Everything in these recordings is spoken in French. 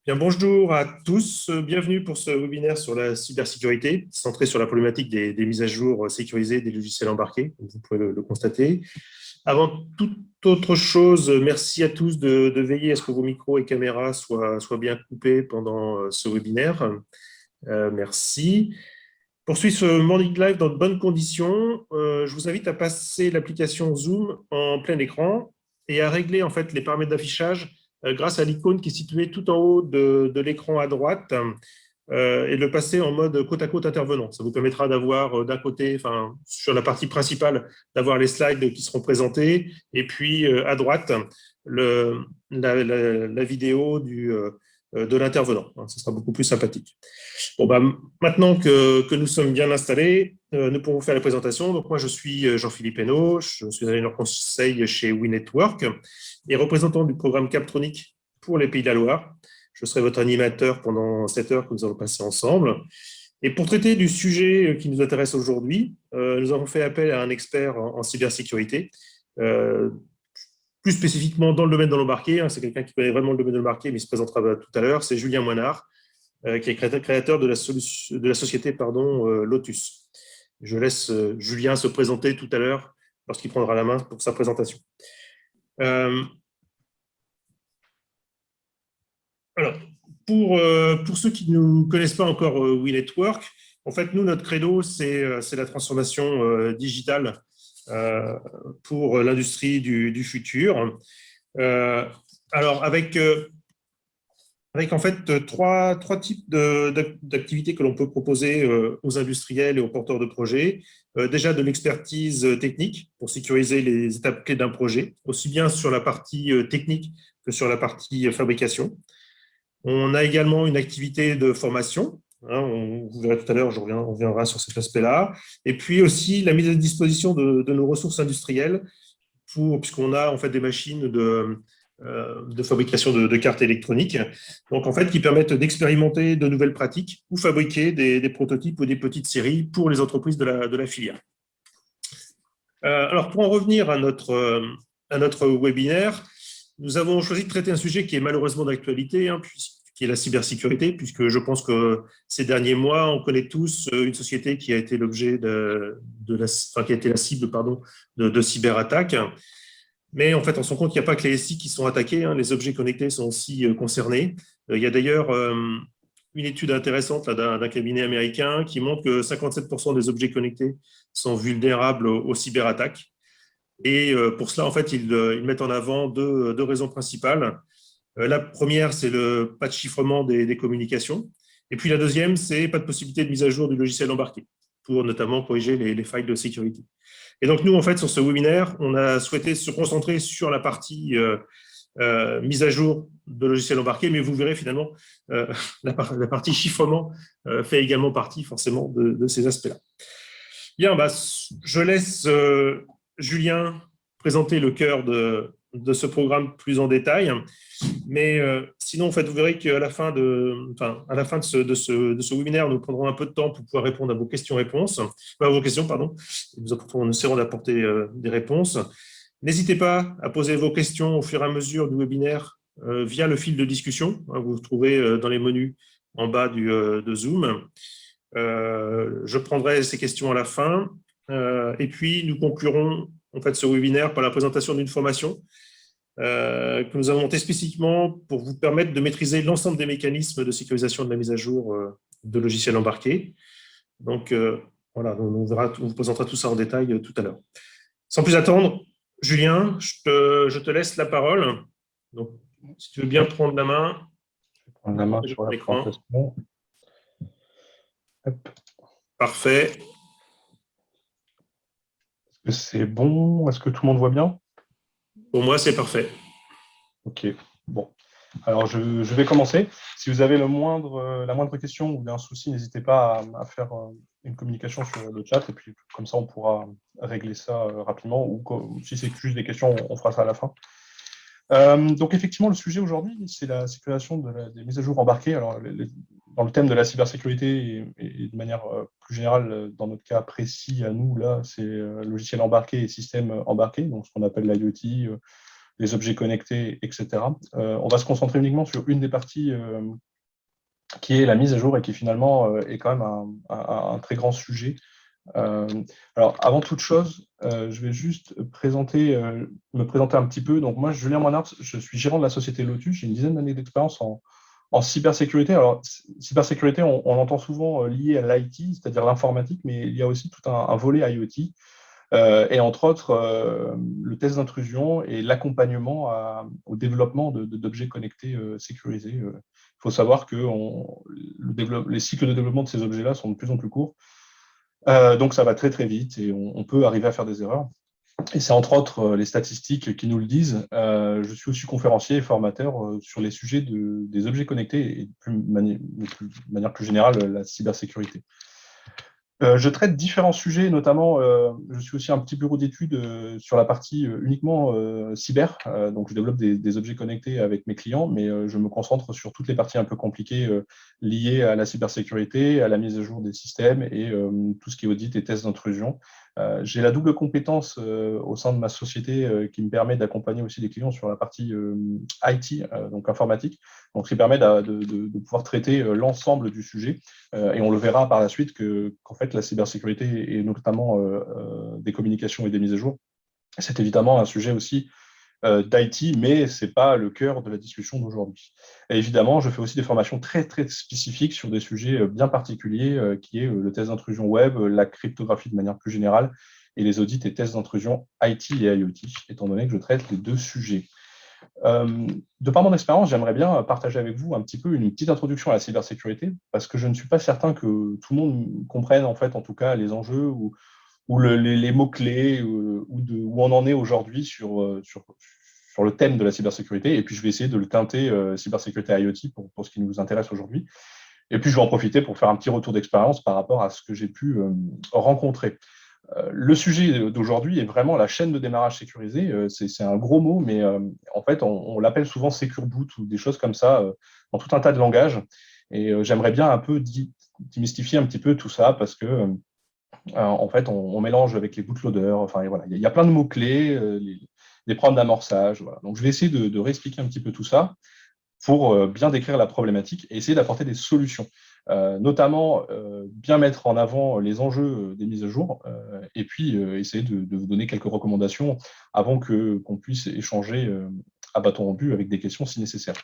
Bien, bonjour à tous, bienvenue pour ce webinaire sur la cybersécurité, centré sur la problématique des mises à jour sécurisées des logiciels embarqués, comme vous pouvez le constater. Avant toute autre chose, merci à tous de veiller à ce que vos micros et caméras soient bien coupés pendant ce webinaire. Merci. Pour suivre ce Morning Live dans de bonnes conditions, je vous invite à passer l'application Zoom en plein écran et à régler en fait les paramètres d'affichage grâce à l'icône qui est située tout en haut de l'écran à droite et le passer en mode côte à côte intervenant. Ça vous permettra d'avoir d'un côté, enfin, sur la partie principale, d'avoir les slides qui seront présentés et puis à droite, la vidéo de l'intervenant. Ce sera beaucoup plus sympathique. Bon, bah, maintenant que nous sommes bien installés, nous pourrons faire la présentation. Donc, moi, je suis Jean-Philippe Hainaut, je suis ingénieur conseil chez WeNetwork et représentant du programme Captronic pour les Pays de la Loire. Je serai votre animateur pendant 7 heures que nous allons passer ensemble. Et pour traiter du sujet qui nous intéresse aujourd'hui, nous avons fait appel à un expert en cybersécurité, euh, plus spécifiquement dans le domaine de l'embarqué. C'est quelqu'un qui connaît vraiment le domaine de l'embarqué, mais il se présentera tout à l'heure. C'est Julien Moinard, qui est créateur de la société Lotus. Je laisse Julien se présenter tout à l'heure lorsqu'il prendra la main pour sa présentation. Alors, pour ceux qui ne connaissent pas encore WeNetwork, en fait, nous, notre credo, c'est la transformation digitale pour l'industrie du futur. Alors, avec en fait trois types d'activités que l'on peut proposer aux industriels et aux porteurs de projets. Déjà de l'expertise technique pour sécuriser les étapes clés d'un projet, aussi bien sur la partie technique que sur la partie fabrication. On a également une activité de formation. Vous verrez tout à l'heure, on reviendra sur cet aspect-là. Et puis aussi la mise à disposition de nos ressources industrielles, puisqu'on a en fait des machines de fabrication de cartes électroniques, donc en fait qui permettent d'expérimenter de nouvelles pratiques ou fabriquer des prototypes ou des petites séries pour les entreprises de la filière. Alors pour en revenir à notre webinaire, nous avons choisi de traiter un sujet qui est malheureusement d'actualité, qui est la cybersécurité, puisque je pense que ces derniers mois, on connaît tous une société qui a été l'objet qui a été la cible, pardon, de cyberattaques. Mais en fait, on se rend compte qu'il n'y a pas que les SI qui sont attaqués, les objets connectés sont aussi concernés. Il y a d'ailleurs une étude intéressante d'un cabinet américain qui montre que 57% des objets connectés sont vulnérables aux cyberattaques. Et pour cela, en fait, ils mettent en avant deux raisons principales. La première, c'est le pas de chiffrement des communications. Et puis la deuxième, c'est pas de possibilité de mise à jour du logiciel embarqué pour notamment corriger les failles de sécurité. Et donc, nous, en fait, sur ce webinaire, on a souhaité se concentrer sur la partie mise à jour de logiciels embarqués, mais vous verrez finalement, la partie chiffrement fait également partie forcément de ces aspects-là. Bien, bah, je laisse Julien présenter le cœur de ce programme plus en détail. Mais sinon, en fait, vous verrez qu'à la fin à la fin de ce webinaire, nous prendrons un peu de temps pour pouvoir répondre à vos questions-réponses, à vos questions, pardon. Nous essaierons d'apporter des réponses. N'hésitez pas à poser vos questions au fur et à mesure du webinaire via le fil de discussion. Vous vous trouvez dans les menus en bas de Zoom. Je prendrai ces questions à la fin. Et puis, nous conclurons en fait ce webinaire par la présentation d'une formation que nous avons monté spécifiquement pour vous permettre de maîtriser l'ensemble des mécanismes de sécurisation de la mise à jour de logiciels embarqués. Donc, voilà, on vous présentera tout ça en détail tout à l'heure. Sans plus attendre, Julien, je te laisse la parole. Donc, si tu veux bien prendre la main. Je vais prendre la main sur la présentation. Parfait. Est-ce que c'est bon? Est-ce que tout le monde voit bien? Pour moi, c'est parfait. Ok, bon. Alors, je vais commencer. Si vous avez la moindre question ou un souci, n'hésitez pas à faire une communication sur le chat et puis comme ça, on pourra régler ça rapidement ou si c'est juste des questions, on fera ça à la fin. Donc, effectivement, le sujet aujourd'hui, c'est la sécurisation des mises à jour embarquées. Alors, dans le thème de la cybersécurité et de manière plus générale, dans notre cas précis à nous, là, c'est logiciel embarqué et système embarqué, donc ce qu'on appelle l'IoT, les objets connectés, etc. On va se concentrer uniquement sur une des parties qui est la mise à jour et qui finalement est quand même un très grand sujet. Alors, avant toute chose, je vais juste me présenter un petit peu. Donc, moi, Julien Moinart, je suis gérant de la société Lotus. J'ai une dizaine d'années d'expérience en cybersécurité. Alors, cybersécurité, on l'entend souvent lié à l'IT, c'est-à-dire l'informatique, mais il y a aussi tout un volet IoT. Et entre autres, le test d'intrusion et l'accompagnement au développement d'objets connectés sécurisés. Il faut savoir que les cycles de développement de ces objets-là sont de plus en plus courts. Donc, ça va très, très vite et on peut arriver à faire des erreurs. Et c'est entre autres les statistiques qui nous le disent. Je suis aussi conférencier et formateur sur les sujets des objets connectés et de manière plus générale, la cybersécurité. Je traite différents sujets, notamment, je suis aussi un petit bureau d'études sur la partie uniquement cyber. Donc, je développe des objets connectés avec mes clients, mais je me concentre sur toutes les parties un peu compliquées liées à la cybersécurité, à la mise à jour des systèmes et tout ce qui est audit et tests d'intrusion. J'ai la double compétence au sein de ma société qui me permet d'accompagner aussi des clients sur la partie IT, donc informatique, donc qui permet de pouvoir traiter l'ensemble du sujet. Et on le verra par la suite qu'en fait, la cybersécurité et notamment des communications et des mises à jour, c'est évidemment un sujet aussi d'IT, mais ce n'est pas le cœur de la discussion d'aujourd'hui. Et évidemment, je fais aussi des formations très, très spécifiques sur des sujets bien particuliers, qui est le test d'intrusion web, la cryptographie de manière plus générale, et les audits et tests d'intrusion IT et IoT, étant donné que je traite les deux sujets. De par mon expérience, j'aimerais bien partager avec vous un petit peu une petite introduction à la cybersécurité, parce que je ne suis pas certain que tout le monde comprenne, en fait, en tout cas, les enjeux ou les mots-clés où on en est aujourd'hui sur le thème de la cybersécurité. Et puis, je vais essayer de le teinter cybersécurité IoT pour ce qui nous intéresse aujourd'hui. Et puis, je vais en profiter pour faire un petit retour d'expérience par rapport à ce que j'ai pu rencontrer. Le sujet d'aujourd'hui est vraiment la chaîne de démarrage sécurisée. C'est un gros mot, mais en fait, on l'appelle souvent Secure Boot ou des choses comme ça dans tout un tas de langages. Et j'aimerais bien un peu démystifier un petit peu tout ça parce que en fait, on mélange avec les bootloaders. Enfin, voilà, il y a plein de mots-clés, des problèmes d'amorçage. Voilà. Donc, je vais essayer de réexpliquer un petit peu tout ça pour bien décrire la problématique et essayer d'apporter des solutions. Notamment bien mettre en avant les enjeux des mises à jour et puis essayer de vous donner quelques recommandations avant qu'on puisse échanger à bâton rompu avec des questions si nécessaire.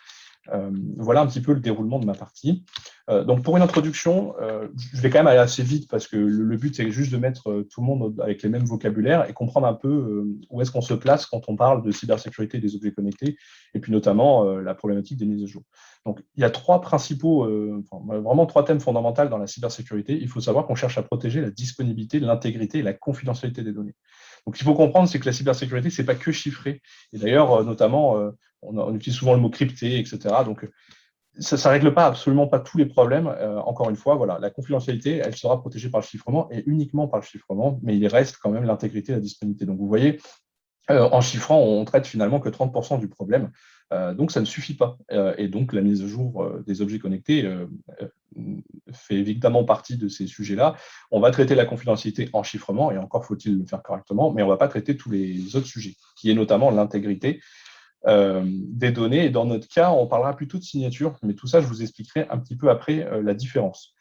Voilà un petit peu le déroulement de ma partie. Donc pour une introduction, je vais quand même aller assez vite parce que le but c'est juste de mettre tout le monde avec les mêmes vocabulaires et comprendre un peu où est-ce qu'on se place quand on parle de cybersécurité des objets connectés et puis notamment la problématique des mises à jour. Donc il y a vraiment trois thèmes fondamentaux dans la cybersécurité. Il faut savoir qu'on cherche à protéger la disponibilité, l'intégrité et la confidentialité des données. Donc, ce qu'il faut comprendre, c'est que la cybersécurité, ce n'est pas que chiffré. Et d'ailleurs, notamment, on utilise souvent le mot crypté, etc. Donc, ça ne règle pas absolument pas tous les problèmes. Encore une fois, voilà, la confidentialité, elle sera protégée par le chiffrement et uniquement par le chiffrement, mais il reste quand même l'intégrité et la disponibilité. Donc, vous voyez, en chiffrant, on traite finalement que 30% du problème. Donc, ça ne suffit pas. Et donc, la mise à jour des objets connectés fait évidemment partie de ces sujets-là. On va traiter la confidentialité en chiffrement, et encore faut-il le faire correctement, mais on ne va pas traiter tous les autres sujets, qui est notamment l'intégrité des données. Et dans notre cas, on parlera plutôt de signature, mais tout ça, je vous expliquerai un petit peu après la différence.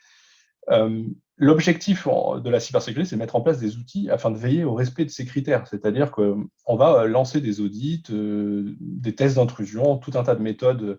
L'objectif de la cybersécurité, c'est de mettre en place des outils afin de veiller au respect de ces critères. C'est-à-dire qu'on va lancer des audits, des tests d'intrusion, tout un tas de méthodes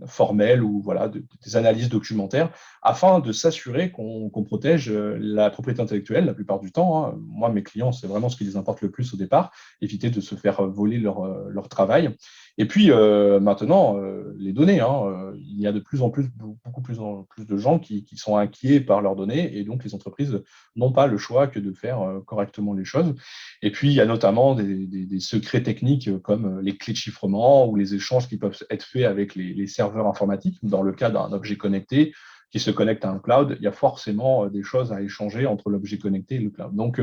formelles ou voilà, des analyses documentaires afin de s'assurer qu'on protège la propriété intellectuelle la plupart du temps. Hein. Moi, mes clients, c'est vraiment ce qui les importe le plus au départ, éviter de se faire voler leur travail. Et puis maintenant, les données, hein, il y a de plus en plus, beaucoup plus de gens qui sont inquiets par leurs données et donc les entreprises n'ont pas le choix que de faire correctement les choses. Et puis il y a notamment des secrets techniques comme les clés de chiffrement ou les échanges qui peuvent être faits avec les serveurs informatiques. Dans le cas d'un objet connecté qui se connecte à un cloud, il y a forcément des choses à échanger entre l'objet connecté et le cloud. Donc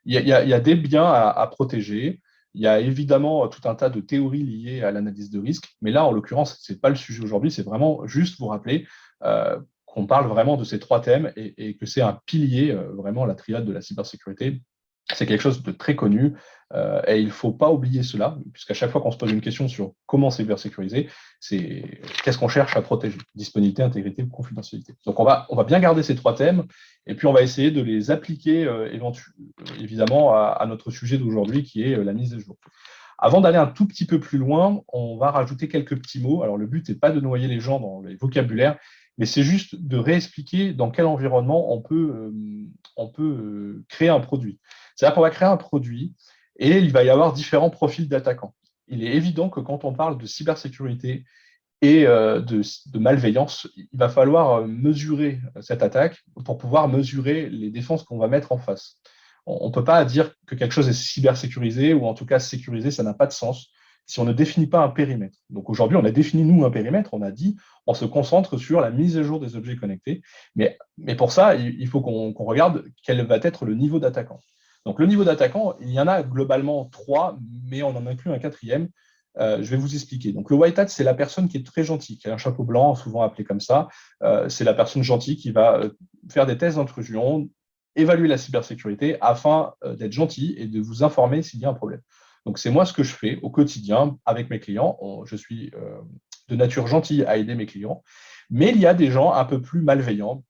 il y a des biens à protéger. Il y a évidemment tout un tas de théories liées à l'analyse de risque, mais là, en l'occurrence, ce n'est pas le sujet aujourd'hui, c'est vraiment juste vous rappeler qu'on parle vraiment de ces trois thèmes et que c'est un pilier, vraiment la triade de la cybersécurité C'est quelque chose de très connu et il ne faut pas oublier cela, puisqu'à chaque fois qu'on se pose une question sur comment cybersécuriser, c'est qu'est-ce qu'on cherche à protéger? Disponibilité, intégrité ou confidentialité. Donc on va bien garder ces 3 thèmes et puis on va essayer de les appliquer évidemment à notre sujet d'aujourd'hui qui est la mise à jour. Avant d'aller un tout petit peu plus loin, on va rajouter quelques petits mots. Alors le but n'est pas de noyer les gens dans les vocabulaires, mais c'est juste de réexpliquer dans quel environnement on peut créer un produit. C'est-à-dire qu'on va créer un produit et il va y avoir différents profils d'attaquants. Il est évident que quand on parle de cybersécurité et de malveillance, il va falloir mesurer cette attaque pour pouvoir mesurer les défenses qu'on va mettre en face. On ne peut pas dire que quelque chose est cybersécurisé ou en tout cas sécurisé, ça n'a pas de sens si on ne définit pas un périmètre. Donc aujourd'hui, on a défini, nous, un périmètre, on a dit, on se concentre sur la mise à jour des objets connectés, mais pour ça, il faut qu'on regarde quel va être le niveau d'attaquant. Donc le niveau d'attaquant, il y en a globalement 3, mais on en inclut un 4e. Je vais vous expliquer. Donc le white hat, c'est la personne qui est très gentille, qui a un chapeau blanc, souvent appelé comme ça. C'est la personne gentille qui va faire des tests d'intrusion, évaluer la cybersécurité afin d'être gentil et de vous informer s'il y a un problème. Donc, c'est moi ce que je fais au quotidien avec mes clients. Je suis de nature gentille à aider mes clients. Mais il y a des gens un peu plus malveillants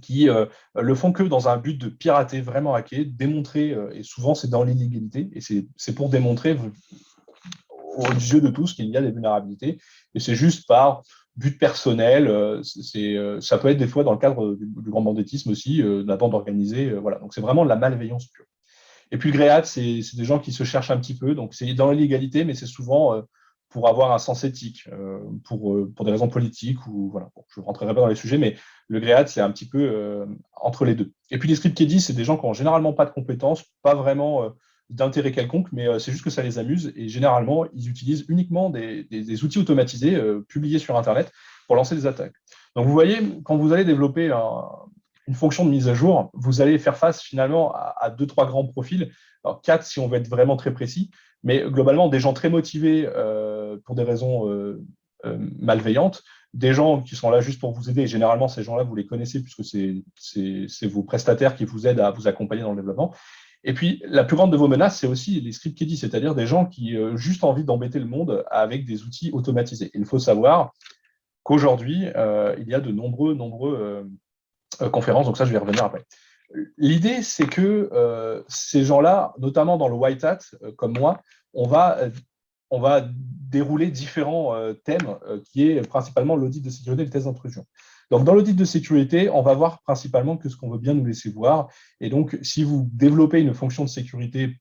qui le font que dans un but de pirater, vraiment hacker, démontrer, et souvent c'est dans l'illégalité, et c'est pour démontrer aux yeux de tous qu'il y a des vulnérabilités. Et c'est juste par but personnel, ça peut être des fois dans le cadre du grand banditisme aussi, de la bande organisée. Voilà. Donc, c'est vraiment de la malveillance pure. Et puis le gré hat, c'est des gens qui se cherchent un petit peu, donc c'est dans l'illégalité, mais c'est souvent pour avoir un sens éthique, pour des raisons politiques, ou voilà. Bon, je ne rentrerai pas dans les sujets, mais le gré hat, c'est un petit peu entre les deux. Et puis les script kiddie, c'est des gens qui n'ont généralement pas de compétences, pas vraiment d'intérêt quelconque, mais c'est juste que ça les amuse, et généralement, ils utilisent uniquement des outils automatisés publiés sur Internet pour lancer des attaques. Donc vous voyez, quand vous allez développer une fonction de mise à jour, vous allez faire face finalement à 2-3 grands profils, alors 4 si on veut être vraiment très précis, mais globalement des gens très motivés pour des raisons malveillantes, des gens qui sont là juste pour vous aider, et généralement ces gens-là vous les connaissez puisque c'est vos prestataires qui vous aident à vous accompagner dans le développement. Et puis la plus grande de vos menaces, c'est aussi les script kiddie, c'est-à-dire des gens qui ont juste envie d'embêter le monde avec des outils automatisés. Il faut savoir qu'aujourd'hui, il y a de nombreux conférences, donc ça, je vais y revenir après. L'idée, c'est que ces gens-là, notamment dans le white hat, comme moi, on va dérouler différents thèmes, qui est principalement l'audit de sécurité et le test d'intrusion. Donc, dans l'audit de sécurité, on va voir principalement que ce qu'on veut bien nous laisser voir. Et donc, si vous développez une fonction de sécurité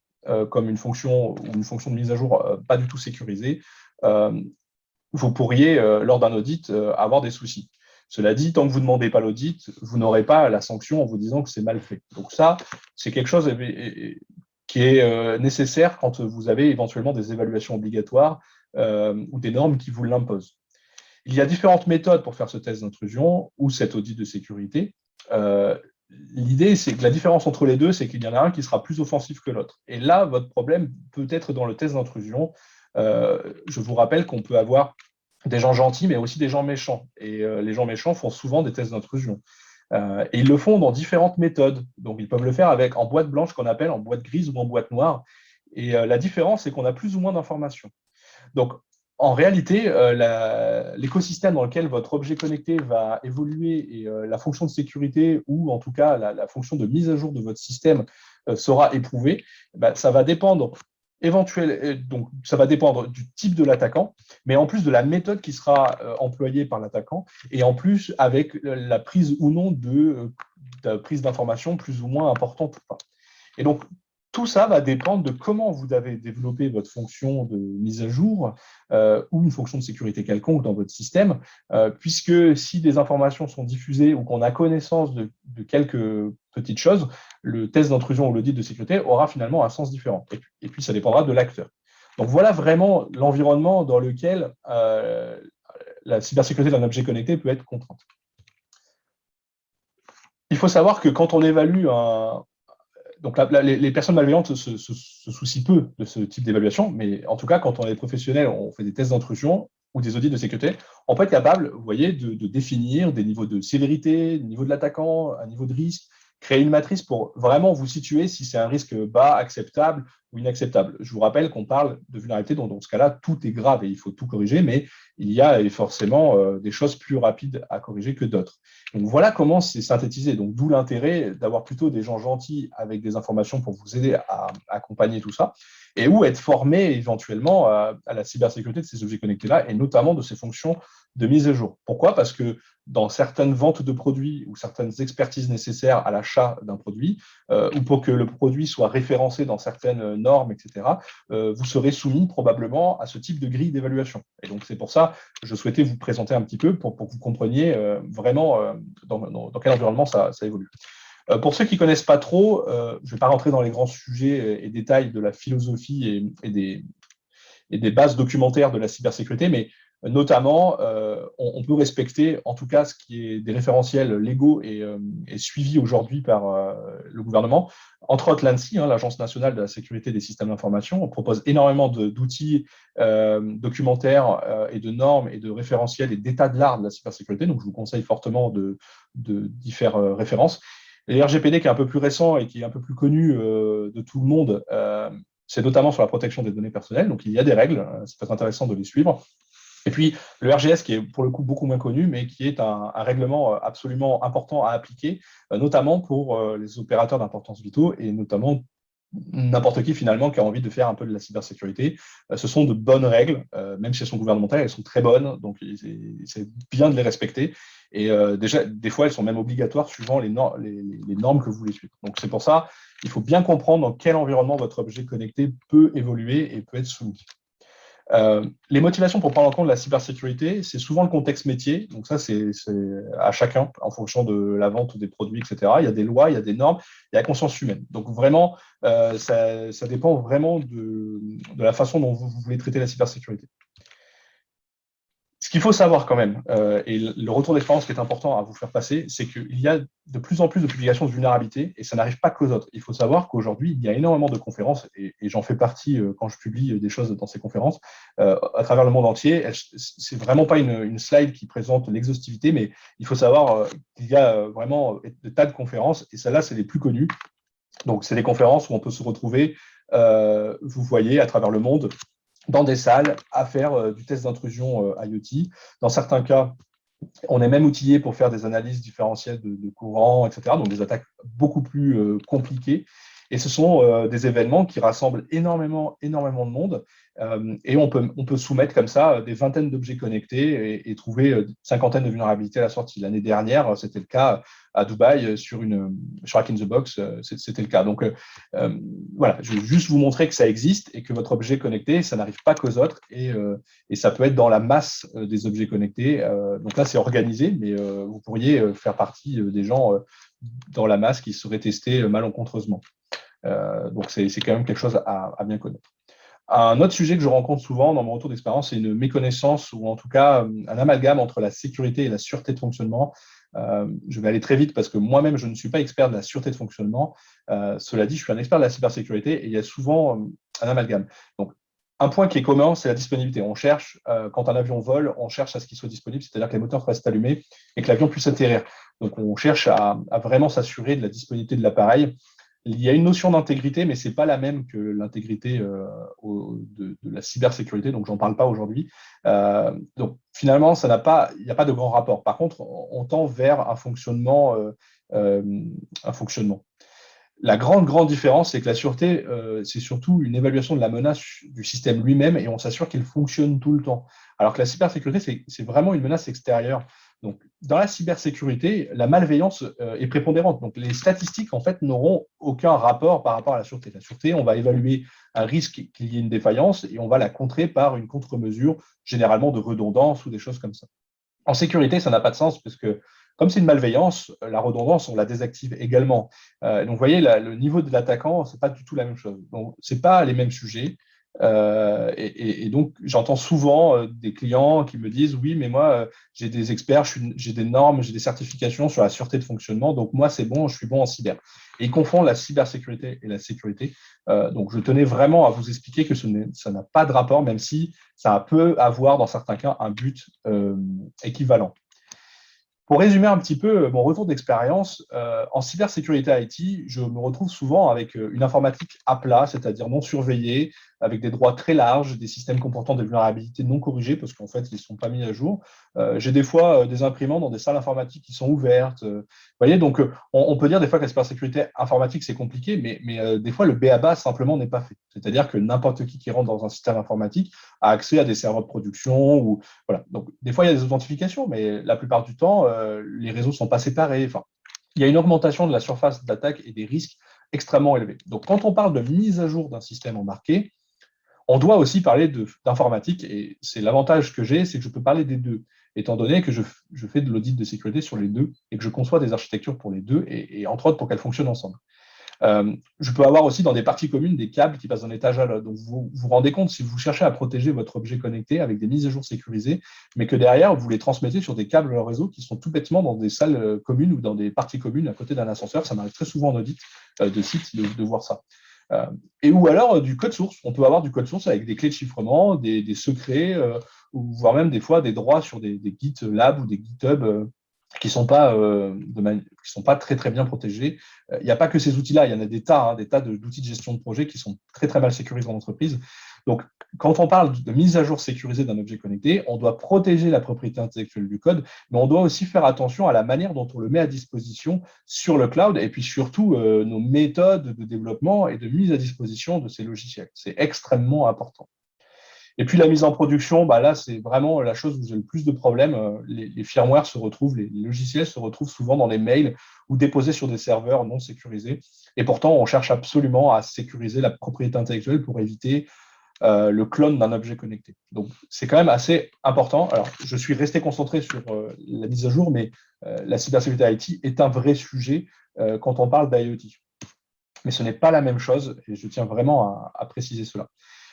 comme une fonction ou une fonction de mise à jour pas du tout sécurisée, vous pourriez, lors d'un audit, avoir des soucis. Cela dit, tant que vous ne demandez pas l'audit, vous n'aurez pas la sanction en vous disant que c'est mal fait. Donc ça, c'est quelque chose qui est nécessaire quand vous avez éventuellement des évaluations obligatoires ou des normes qui vous l'imposent. Il y a différentes méthodes pour faire ce test d'intrusion ou cet audit de sécurité. L'idée, c'est que la différence entre les deux, c'est qu'il y en a un qui sera plus offensif que l'autre. Et là, votre problème peut être dans le test d'intrusion. Je vous rappelle qu'on peut avoir des gens gentils, mais aussi des gens méchants. Et les gens méchants font souvent des tests d'intrusion. Et ils le font dans différentes méthodes. Donc, ils peuvent le faire en boîte blanche, qu'on appelle en boîte grise ou en boîte noire. Et la différence, c'est qu'on a plus ou moins d'informations. Donc, en réalité, l'écosystème dans lequel votre objet connecté va évoluer et la fonction de sécurité ou en tout cas la fonction de mise à jour de votre système sera éprouvée, ça va dépendre donc, ça va dépendre du type de l'attaquant, mais en plus de la méthode qui sera employée par l'attaquant, et en plus avec la prise ou non de prise d'informations plus ou moins importante ou pas. Et donc, tout ça va dépendre de comment vous avez développé votre fonction de mise à jour ou une fonction de sécurité quelconque dans votre système, puisque si des informations sont diffusées ou qu'on a connaissance de quelques petites choses, le test d'intrusion ou l'audit de sécurité aura finalement un sens différent. Et puis, ça dépendra de l'acteur. Donc, voilà vraiment l'environnement dans lequel la cybersécurité d'un objet connecté peut être contrainte. Il faut savoir que quand on évalue donc les personnes malveillantes se soucient peu de ce type d'évaluation, mais en tout cas, quand on est professionnel, on fait des tests d'intrusion ou des audits de sécurité, on peut être capable, vous voyez, de définir des niveaux de sévérité, des niveaux de l'attaquant, un niveau de risque, créer une matrice pour vraiment vous situer si c'est un risque bas, acceptable ou inacceptable. Je vous rappelle qu'on parle de vulnérabilité, donc dans ce cas-là, tout est grave et il faut tout corriger, mais il y a forcément des choses plus rapides à corriger que d'autres. Donc voilà comment c'est synthétisé. Donc d'où l'intérêt d'avoir plutôt des gens gentils avec des informations pour vous aider à accompagner tout ça, et ou être formé éventuellement à la cybersécurité de ces objets connectés-là, et notamment de ces fonctions de mise à jour. Pourquoi? Parce que dans certaines ventes de produits ou certaines expertises nécessaires à l'achat d'un produit, ou pour que le produit soit référencé dans certaines normes, etc., vous serez soumis probablement à ce type de grille d'évaluation. Et donc, c'est pour ça que je souhaitais vous présenter un petit peu pour que vous compreniez vraiment dans quel environnement ça évolue. Pour ceux qui ne connaissent pas trop, je ne vais pas rentrer dans les grands sujets et détails de la philosophie et des bases documentaires de la cybersécurité, mais notamment, on peut respecter en tout cas ce qui est des référentiels légaux et suivis aujourd'hui par le gouvernement. Entre autres, l'ANSSI, l'Agence nationale de la sécurité des systèmes d'information, on propose énormément d'outils documentaires et de normes et de référentiels et d'état de l'art de la cybersécurité. Donc, je vous conseille fortement d'y faire référence. Et RGPD, qui est un peu plus récent et qui est un peu plus connu de tout le monde, c'est notamment sur la protection des données personnelles. Donc, il y a des règles, c'est peut-être intéressant de les suivre. Et puis, le RGS, qui est pour le coup beaucoup moins connu, mais qui est un règlement absolument important à appliquer, notamment pour les opérateurs d'importance vitaux et notamment n'importe qui finalement qui a envie de faire un peu de la cybersécurité. Ce sont de bonnes règles, même si elles sont gouvernementales, elles sont très bonnes, donc c'est bien de les respecter. Et déjà, des fois, elles sont même obligatoires suivant les normes que vous voulez suivre. Donc c'est pour ça, il faut bien comprendre dans quel environnement votre objet connecté peut évoluer et peut être soumis. Les motivations pour prendre en compte la cybersécurité, c'est souvent le contexte métier. Donc ça, c'est à chacun, en fonction de la vente des produits, etc. Il y a des lois, il y a des normes, il y a la conscience humaine. Donc vraiment, ça dépend vraiment de la façon dont vous voulez traiter la cybersécurité. Ce qu'il faut savoir quand même, et le retour d'expérience qui est important à vous faire passer, c'est qu'il y a de plus en plus de publications de vulnérabilité et ça n'arrive pas qu'aux autres. Il faut savoir qu'aujourd'hui, il y a énormément de conférences et j'en fais partie quand je publie des choses dans ces conférences à travers le monde entier. C'est vraiment pas une slide qui présente l'exhaustivité, mais il faut savoir qu'il y a vraiment des tas de conférences et celles-là, c'est les plus connues. Donc, c'est des conférences où on peut se retrouver, vous voyez, à travers le monde, dans des salles à faire du test d'intrusion IoT. Dans certains cas, on est même outillé pour faire des analyses différentielles de courant, etc. Donc des attaques beaucoup plus compliquées. Et ce sont des événements qui rassemblent énormément de monde. Et on peut soumettre comme ça des vingtaines d'objets connectés et trouver une cinquantaine de vulnérabilités à la sortie. L'année dernière, c'était le cas à Dubaï sur Hack in the Box, c'était le cas. Donc voilà, je vais juste vous montrer que ça existe et que votre objet connecté, ça n'arrive pas qu'aux autres et ça peut être dans la masse des objets connectés. Donc là, c'est organisé, mais vous pourriez faire partie des gens dans la masse qui seraient testés malencontreusement. Donc c'est quand même quelque chose à bien connaître. Un autre sujet que je rencontre souvent dans mon retour d'expérience, c'est une méconnaissance ou en tout cas un amalgame entre la sécurité et la sûreté de fonctionnement. Je vais aller très vite parce que moi-même, je ne suis pas expert de la sûreté de fonctionnement. Cela dit, je suis un expert de la cybersécurité et il y a souvent un amalgame. Donc, un point qui est commun, c'est la disponibilité. On cherche, quand un avion vole, on cherche à ce qu'il soit disponible, c'est-à-dire que les moteurs restent allumés et que l'avion puisse atterrir. Donc, on cherche à vraiment s'assurer de la disponibilité de l'appareil. Il y a une notion d'intégrité, mais ce n'est pas la même que l'intégrité de la cybersécurité, donc j'en parle pas aujourd'hui. Donc finalement, il n'y a pas de grand rapport. Par contre, on tend vers un fonctionnement. La grande différence, c'est que la sûreté, c'est surtout une évaluation de la menace du système lui-même et on s'assure qu'il fonctionne tout le temps. Alors que la cybersécurité, c'est vraiment une menace extérieure. Donc, dans la cybersécurité, la malveillance est prépondérante. Donc, les statistiques, en fait, n'auront aucun rapport par rapport à la sûreté. La sûreté, on va évaluer un risque qu'il y ait une défaillance et on va la contrer par une contre-mesure, généralement de redondance ou des choses comme ça. En sécurité, ça n'a pas de sens parce que, comme c'est une malveillance, la redondance, on la désactive également. Donc, vous voyez, le niveau de l'attaquant, ce n'est pas du tout la même chose. Donc, ce n'est pas les mêmes sujets. Et donc, j'entends souvent des clients qui me disent « Oui, mais moi, j'ai des experts, j'ai des normes, j'ai des certifications sur la sûreté de fonctionnement, donc moi, c'est bon, je suis bon en cyber. » Et ils confondent la cybersécurité et la sécurité. Donc, je tenais vraiment à vous expliquer que ça n'a pas de rapport, même si ça peut avoir, dans certains cas, un but équivalent. Pour résumer un petit peu mon retour d'expérience, en cybersécurité IT, je me retrouve souvent avec une informatique à plat, c'est-à-dire non surveillée, avec des droits très larges, des systèmes comportant des vulnérabilités non corrigées, parce qu'en fait, ils ne sont pas mis à jour. J'ai des fois des imprimantes dans des salles informatiques qui sont ouvertes. Vous voyez, donc on peut dire des fois que la cybersécurité informatique, c'est compliqué, mais des fois, le b.a.-ba simplement n'est pas fait. C'est-à-dire que n'importe qui rentre dans un système informatique a accès à des serveurs de production ou voilà. Donc, des fois, il y a des authentifications, mais la plupart du temps, les réseaux ne sont pas séparés. Enfin, il y a une augmentation de la surface d'attaque et des risques extrêmement élevés. Donc, quand on parle de mise à jour d'un système embarqué, on doit aussi parler d'informatique. Et c'est l'avantage que j'ai, c'est que je peux parler des deux, étant donné que je fais de l'audit de sécurité sur les deux et que je conçois des architectures pour les deux, et entre autres pour qu'elles fonctionnent ensemble. Je peux avoir aussi dans des parties communes des câbles qui passent d'un étage à l'autre. Donc, vous vous rendez compte, si vous cherchez à protéger votre objet connecté avec des mises à jour sécurisées, mais que derrière, vous les transmettez sur des câbles réseau qui sont tout bêtement dans des salles communes ou dans des parties communes à côté d'un ascenseur. Ça m'arrive très souvent en audit de site de voir ça. Et ou alors du code source. On peut avoir du code source avec des clés de chiffrement, des secrets, ou voire même des fois des droits sur des GitLab ou des GitHub qui sont pas très très bien protégés. Il n'y a pas que ces outils-là, il y en a des tas d'outils de gestion de projet qui sont très très mal sécurisés en entreprise. Donc, quand on parle de mise à jour sécurisée d'un objet connecté, on doit protéger la propriété intellectuelle du code, mais on doit aussi faire attention à la manière dont on le met à disposition sur le cloud, et puis surtout nos méthodes de développement et de mise à disposition de ces logiciels. C'est extrêmement important. Et puis la mise en production, bah là, c'est vraiment la chose où j'ai le plus de problèmes. Les firmware se retrouvent, les logiciels se retrouvent souvent dans les mails ou déposés sur des serveurs non sécurisés. Et pourtant, on cherche absolument à sécuriser la propriété intellectuelle pour éviter le clone d'un objet connecté. Donc, c'est quand même assez important. Alors, je suis resté concentré sur la mise à jour, mais la cybersécurité IT est un vrai sujet quand on parle d'IoT. Mais ce n'est pas la même chose, et je tiens vraiment à préciser cela.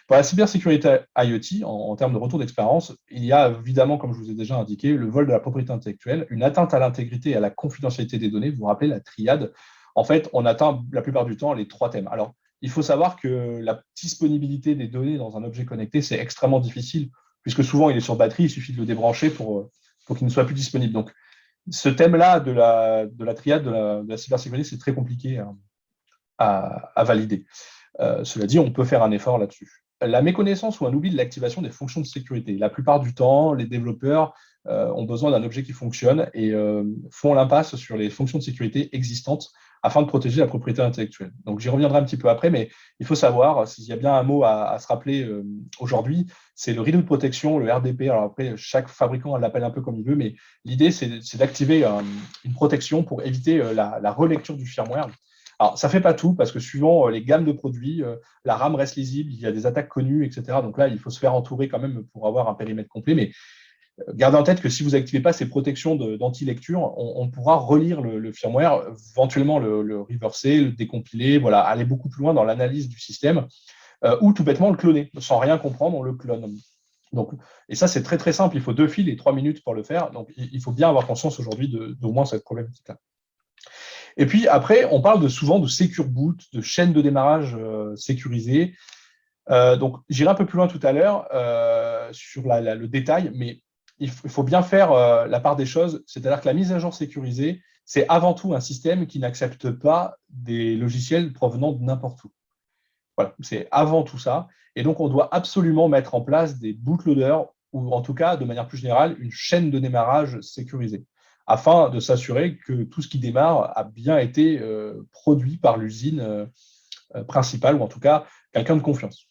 Pour la cybersécurité IoT, en termes de retour d'expérience, il y a évidemment, comme je vous ai déjà indiqué, le vol de la propriété intellectuelle, une atteinte à l'intégrité et à la confidentialité des données. Vous vous rappelez la triade. En fait, on atteint la plupart du temps les trois thèmes. Alors, il faut savoir que la disponibilité des données dans un objet connecté, c'est extrêmement difficile, puisque souvent il est sur batterie, il suffit de le débrancher pour qu'il ne soit plus disponible. Donc, ce thème-là de la triade de la cybersécurité, c'est très compliqué à valider. Cela dit, on peut faire un effort là-dessus. La méconnaissance ou un oubli de l'activation des fonctions de sécurité. La plupart du temps, les développeurs ont besoin d'un objet qui fonctionne et font l'impasse sur les fonctions de sécurité existantes afin de protéger la propriété intellectuelle. Donc, j'y reviendrai un petit peu après, mais il faut savoir, s'il y a bien un mot à se rappeler aujourd'hui, c'est le rideau de protection, le RDP. Alors après, chaque fabricant l'appelle un peu comme il veut, mais l'idée, c'est d'activer une protection pour éviter la relecture du firmware. Alors, ça ne fait pas tout, parce que suivant les gammes de produits, la RAM reste lisible, il y a des attaques connues, etc. Donc là, il faut se faire entourer quand même pour avoir un périmètre complet. Mais gardez en tête que si vous n'activez pas ces protections d'anti-lecture, on pourra relire le firmware, éventuellement le reverser, le décompiler, voilà, aller beaucoup plus loin dans l'analyse du système, ou tout bêtement le cloner. Sans rien comprendre, on le clone. Donc, et ça, c'est très très simple, il faut 2 fils et 3 minutes pour le faire. Donc, il faut bien avoir conscience aujourd'hui d'au moins cette problématique-là. Et puis après, on parle souvent de secure boot, de chaîne de démarrage sécurisée. Donc, j'irai un peu plus loin tout à l'heure sur le détail, mais il faut bien faire la part des choses. C'est-à-dire que la mise à jour sécurisée, c'est avant tout un système qui n'accepte pas des logiciels provenant de n'importe où. Voilà, c'est avant tout ça. Et donc, on doit absolument mettre en place des bootloaders ou en tout cas, de manière plus générale, une chaîne de démarrage sécurisée afin de s'assurer que tout ce qui démarre a bien été produit par l'usine principale ou en tout cas quelqu'un de confiance.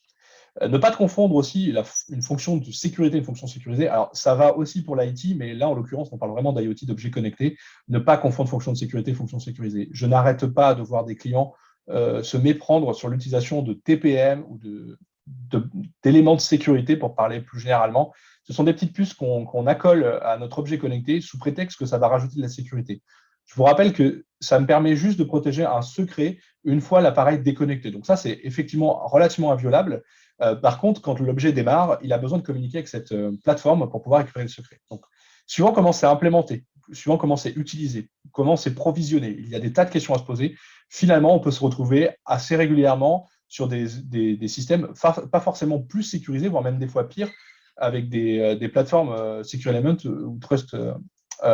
Ne pas confondre aussi une fonction de sécurité et une fonction sécurisée. Alors, ça va aussi pour l'IT, mais là, en l'occurrence, on parle vraiment d'IoT, d'objets connectés. Ne pas confondre fonction de sécurité et fonction sécurisée. Je n'arrête pas de voir des clients se méprendre sur l'utilisation de TPM ou d'éléments de sécurité, pour parler plus généralement. Ce sont des petites puces qu'on accole à notre objet connecté sous prétexte que ça va rajouter de la sécurité. Je vous rappelle que ça me permet juste de protéger un secret une fois l'appareil déconnecté. Donc ça, c'est effectivement relativement inviolable. Par contre, quand l'objet démarre, il a besoin de communiquer avec cette plateforme pour pouvoir récupérer le secret. Donc, suivant comment c'est implémenté, suivant comment c'est utilisé, comment c'est provisionné, il y a des tas de questions à se poser. Finalement, on peut se retrouver assez régulièrement sur des systèmes pas forcément plus sécurisés, voire même des fois pires, avec des plateformes Secure Element ou Trust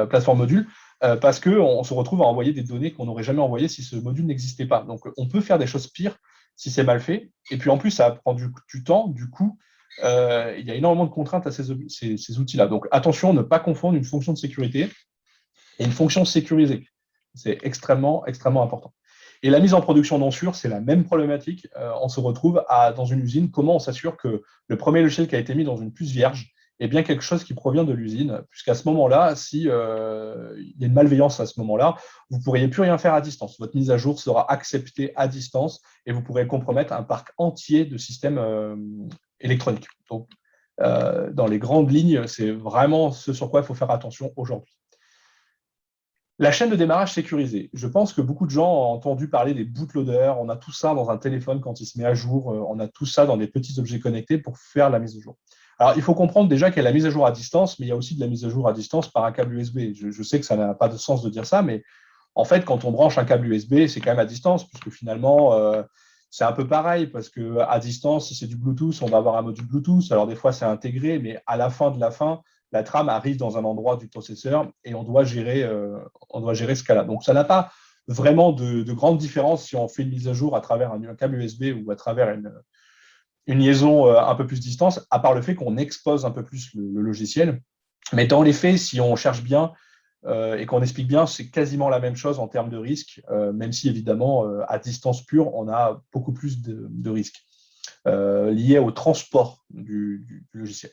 plateforme module, parce qu'on se retrouve à envoyer des données qu'on n'aurait jamais envoyées si ce module n'existait pas. Donc, on peut faire des choses pires si c'est mal fait. Et puis, en plus, ça prend du temps. Du coup, il y a énormément de contraintes à ces outils-là. Donc, attention, ne pas confondre une fonction de sécurité et une fonction sécurisée. C'est extrêmement, extrêmement important. Et la mise en production non sûre, c'est la même problématique. On se retrouve dans une usine. Comment on s'assure que le premier logiciel qui a été mis dans une puce vierge est bien quelque chose qui provient de l'usine, puisqu'à ce moment-là, si il y a une malveillance à ce moment-là, vous ne pourriez plus rien faire à distance. Votre mise à jour sera acceptée à distance et vous pourrez compromettre un parc entier de systèmes électroniques. Donc, dans les grandes lignes, c'est vraiment ce sur quoi il faut faire attention aujourd'hui. La chaîne de démarrage sécurisée. Je pense que beaucoup de gens ont entendu parler des bootloaders. On a tout ça dans un téléphone quand il se met à jour. On a tout ça dans des petits objets connectés pour faire la mise à jour. Alors, il faut comprendre déjà qu'il y a la mise à jour à distance, mais il y a aussi de la mise à jour à distance par un câble USB. Je sais que ça n'a pas de sens de dire ça, mais en fait, quand on branche un câble USB, c'est quand même à distance, puisque finalement, c'est un peu pareil, parce qu'à distance, si c'est du Bluetooth, on va avoir un module Bluetooth. Alors, des fois, c'est intégré, mais à la fin de la fin, la trame arrive dans un endroit du processeur et on doit gérer ce cas-là. Donc, ça n'a pas vraiment de grande différence si on fait une mise à jour à travers un câble USB ou à travers une liaison un peu plus distance, à part le fait qu'on expose un peu plus le logiciel. Mais dans les faits, si on cherche bien et qu'on explique bien, c'est quasiment la même chose en termes de risque, même si évidemment, à distance pure, on a beaucoup plus de risques liés au transport du logiciel.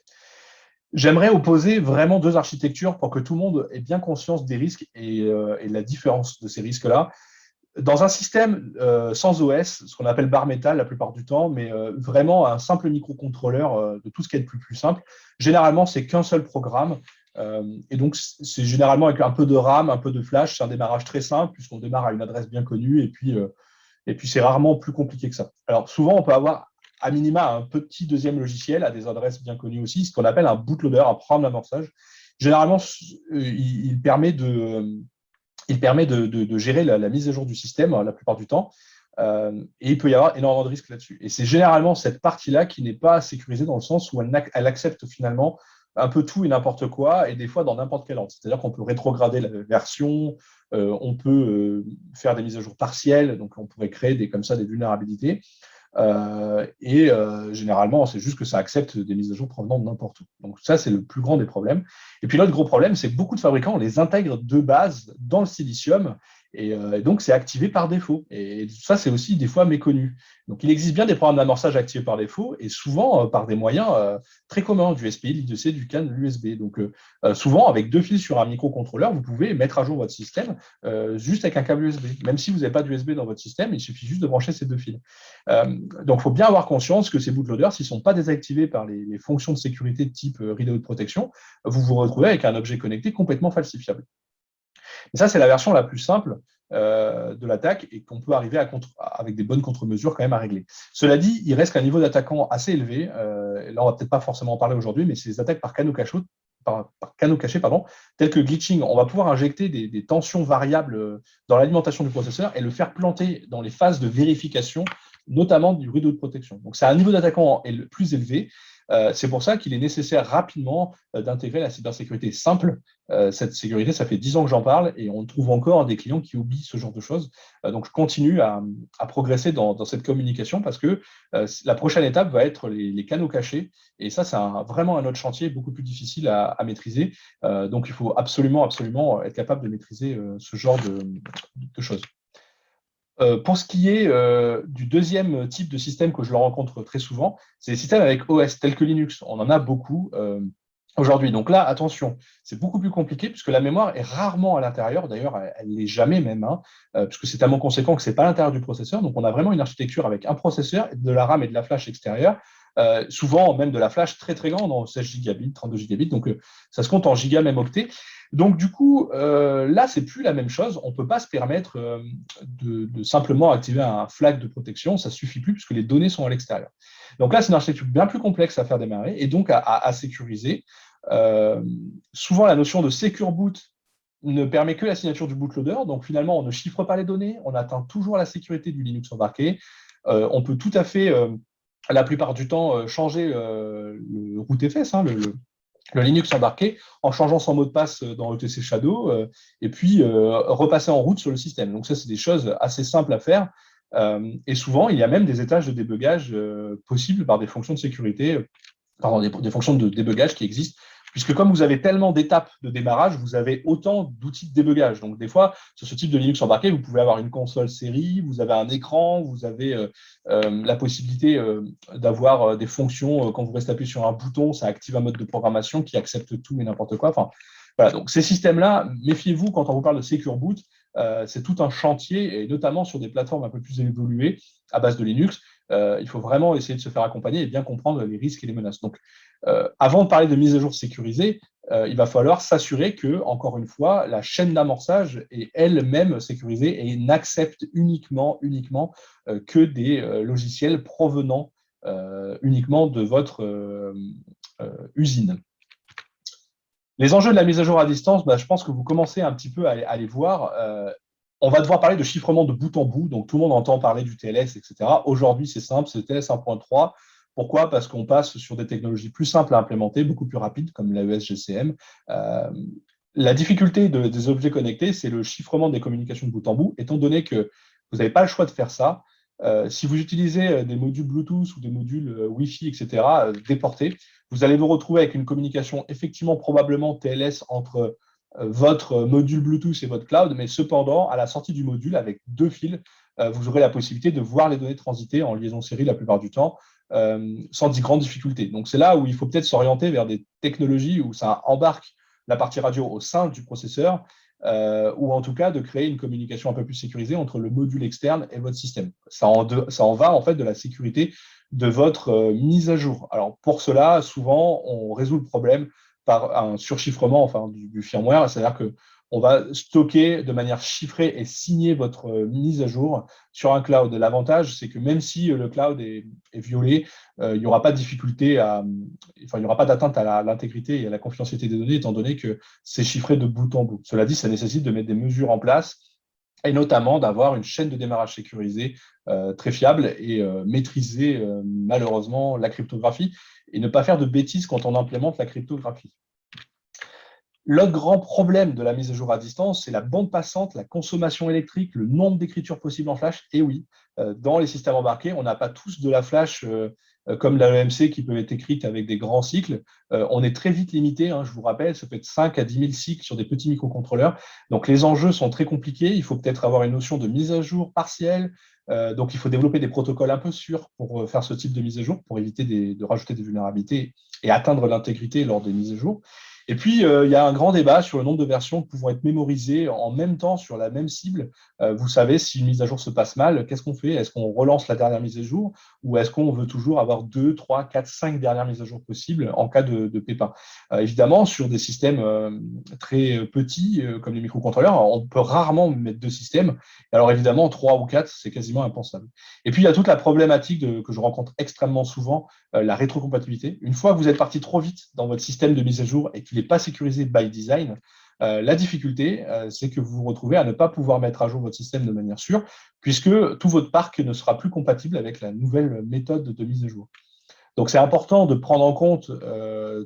J'aimerais opposer vraiment deux architectures pour que tout le monde ait bien conscience des risques et la différence de ces risques-là. Dans un système sans OS, ce qu'on appelle bare metal la plupart du temps, mais vraiment un simple microcontrôleur de tout ce qui est le plus simple, généralement, c'est qu'un seul programme. Et donc, c'est généralement avec un peu de RAM, un peu de flash. C'est un démarrage très simple puisqu'on démarre à une adresse bien connue et puis c'est rarement plus compliqué que ça. Alors, souvent, on peut avoir à minima un petit deuxième logiciel à des adresses bien connues aussi, ce qu'on appelle un bootloader, un programme d'amorçage. Généralement, il permet de gérer la mise à jour du système la plupart du temps. Et il peut y avoir énormément de risques là-dessus. Et c'est généralement cette partie-là qui n'est pas sécurisée dans le sens où elle accepte finalement un peu tout et n'importe quoi, et des fois dans n'importe quel ordre. C'est-à-dire qu'on peut rétrograder la version, on peut faire des mises à jour partielles, donc on pourrait créer comme ça des vulnérabilités. Généralement, c'est juste que ça accepte des mises à jour provenant de n'importe où. Donc ça, c'est le plus grand des problèmes. Et puis l'autre gros problème, c'est que beaucoup de fabricants les intègrent de base dans le silicium, et donc c'est activé par défaut. Et ça, c'est aussi des fois méconnu. Donc il existe bien des programmes d'amorçage activés par défaut, et souvent par des moyens très communs, du SPI, l'I2C, du CAN, l'USB. Donc souvent, avec 2 fils sur un microcontrôleur, vous pouvez mettre à jour votre système juste avec un câble USB. Même si vous n'avez pas d'USB dans votre système, il suffit juste de brancher ces 2 fils. Donc, il faut bien avoir conscience que ces bootloaders, s'ils ne sont pas désactivés par les fonctions de sécurité de type readout protection, vous vous retrouvez avec un objet connecté complètement falsifiable. Et ça, c'est la version la plus simple de l'attaque et qu'on peut arriver avec des bonnes contre-mesures quand même à régler. Cela dit, il reste qu'un niveau d'attaquant assez élevé. Là, on ne va peut-être pas forcément en parler aujourd'hui, mais c'est les attaques par canaux cachés, telles que glitching. On va pouvoir injecter des tensions variables dans l'alimentation du processeur et le faire planter dans les phases de vérification, notamment du rideau de protection. Donc, c'est un niveau d'attaquant plus élevé. C'est pour ça qu'il est nécessaire rapidement d'intégrer la cybersécurité simple. Cette sécurité, ça fait 10 ans que j'en parle et on trouve encore des clients qui oublient ce genre de choses. Donc, je continue à progresser dans cette communication parce que la prochaine étape va être les canaux cachés. Et ça, c'est vraiment un autre chantier beaucoup plus difficile à maîtriser. Donc, il faut absolument, absolument être capable de maîtriser ce genre de choses. Pour ce qui est du deuxième type de système que je rencontre très souvent, c'est les systèmes avec OS tels que Linux. On en a beaucoup aujourd'hui. Donc là, attention, c'est beaucoup plus compliqué puisque la mémoire est rarement à l'intérieur. D'ailleurs, elle ne l'est jamais même, puisque c'est tellement conséquent que ce n'est pas à l'intérieur du processeur. Donc on a vraiment une architecture avec un processeur, de la RAM et de la flash extérieure. Souvent même de la flash très très grande, en 16 gigabits, 32 gigabits. Donc ça se compte en giga, même octets. Donc, du coup, là, c'est plus la même chose. On ne peut pas se permettre de simplement activer un flag de protection. Ça ne suffit plus puisque les données sont à l'extérieur. Donc là, c'est une architecture bien plus complexe à faire démarrer et donc à sécuriser. Souvent, la notion de secure boot ne permet que la signature du bootloader. Donc, finalement, on ne chiffre pas les données. On atteint toujours la sécurité du Linux embarqué. On peut tout à fait, la plupart du temps, changer le root FS, le Linux embarqué en changeant son mot de passe dans ETC Shadow et puis repasser en route sur le système. Donc ça, c'est des choses assez simples à faire. Et souvent, il y a même des étages de débugage possibles par des fonctions de sécurité, pardon, des fonctions de débugage qui existent, puisque comme vous avez tellement d'étapes de démarrage, vous avez autant d'outils de débugage. Donc des fois, sur ce type de Linux embarqué, vous pouvez avoir une console série, vous avez un écran, vous avez la possibilité d'avoir des fonctions, quand vous restez appuyé sur un bouton, ça active un mode de programmation qui accepte tout et n'importe quoi. Enfin, voilà, donc ces systèmes-là, méfiez-vous quand on vous parle de Secure Boot, c'est tout un chantier, et notamment sur des plateformes un peu plus évoluées à base de Linux. Il faut vraiment essayer de se faire accompagner et bien comprendre les risques et les menaces. Donc, avant de parler de mise à jour sécurisée, il va falloir s'assurer que, encore une fois, la chaîne d'amorçage est elle-même sécurisée et n'accepte uniquement que des logiciels provenant uniquement de votre usine. Les enjeux de la mise à jour à distance, je pense que vous commencez un petit peu à les voir. On va devoir parler de chiffrement de bout en bout. Donc, tout le monde entend parler du TLS, etc. Aujourd'hui, c'est simple, c'est TLS 1.3. Pourquoi? Parce qu'on passe sur des technologies plus simples à implémenter, beaucoup plus rapides, comme l'AES-GCM. La difficulté des objets connectés, c'est le chiffrement des communications de bout en bout. Étant donné que vous n'avez pas le choix de faire ça, si vous utilisez des modules Bluetooth ou des modules Wi-Fi, etc., déportés, vous allez vous retrouver avec une communication effectivement probablement TLS entre votre module Bluetooth et votre cloud, mais cependant, à la sortie du module, avec 2 fils, vous aurez la possibilité de voir les données transiter en liaison série la plupart du temps, sans grande difficulté. Donc, c'est là où il faut peut-être s'orienter vers des technologies où ça embarque la partie radio au sein du processeur, ou en tout cas de créer une communication un peu plus sécurisée entre le module externe et votre système. Ça en va en fait de la sécurité de votre mise à jour. Alors pour cela, souvent, on résout le problème par un surchiffrement du firmware, c'est-à-dire qu'on va stocker de manière chiffrée et signer votre mise à jour sur un cloud. L'avantage, c'est que même si le cloud est violé, il n'y aura pas de difficulté il n'y aura pas d'atteinte à l'intégrité et à la confidentialité des données, étant donné que c'est chiffré de bout en bout. Cela dit, ça nécessite de mettre des mesures en place et notamment d'avoir une chaîne de démarrage sécurisée très fiable et maîtriser malheureusement la cryptographie et ne pas faire de bêtises quand on implémente la cryptographie. L'autre grand problème de la mise à jour à distance, c'est la bande passante, la consommation électrique, le nombre d'écritures possibles en flash. Et oui, dans les systèmes embarqués, on n'a pas tous de la flash comme la EMC qui peut être écrite avec des grands cycles. On est très vite limité, je vous rappelle, ça peut être 5 à 10 000 cycles sur des petits microcontrôleurs. Donc les enjeux sont très compliqués. Il faut peut-être avoir une notion de mise à jour partielle. Donc il faut développer des protocoles un peu sûrs pour faire ce type de mise à jour, pour éviter de rajouter des vulnérabilités et atteindre l'intégrité lors des mises à jour. Et puis, il y a un grand débat sur le nombre de versions pouvant être mémorisées en même temps sur la même cible. Vous savez, si une mise à jour se passe mal, qu'est-ce qu'on fait? Est-ce qu'on relance la dernière mise à jour ou est-ce qu'on veut toujours avoir 2, 3, 4, 5 dernières mises à jour possibles en cas de pépin? Évidemment, sur des systèmes très petits comme les microcontrôleurs, on peut rarement mettre 2 systèmes. Alors évidemment, 3 ou 4, c'est quasiment impensable. Et puis, il y a toute la problématique que je rencontre extrêmement souvent, la rétrocompatibilité. Une fois que vous êtes parti trop vite dans votre système de mise à jour et qu'il n'est pas sécurisé by design, la difficulté, c'est que vous vous retrouvez à ne pas pouvoir mettre à jour votre système de manière sûre, puisque tout votre parc ne sera plus compatible avec la nouvelle méthode de mise à jour. Donc, c'est important de prendre en compte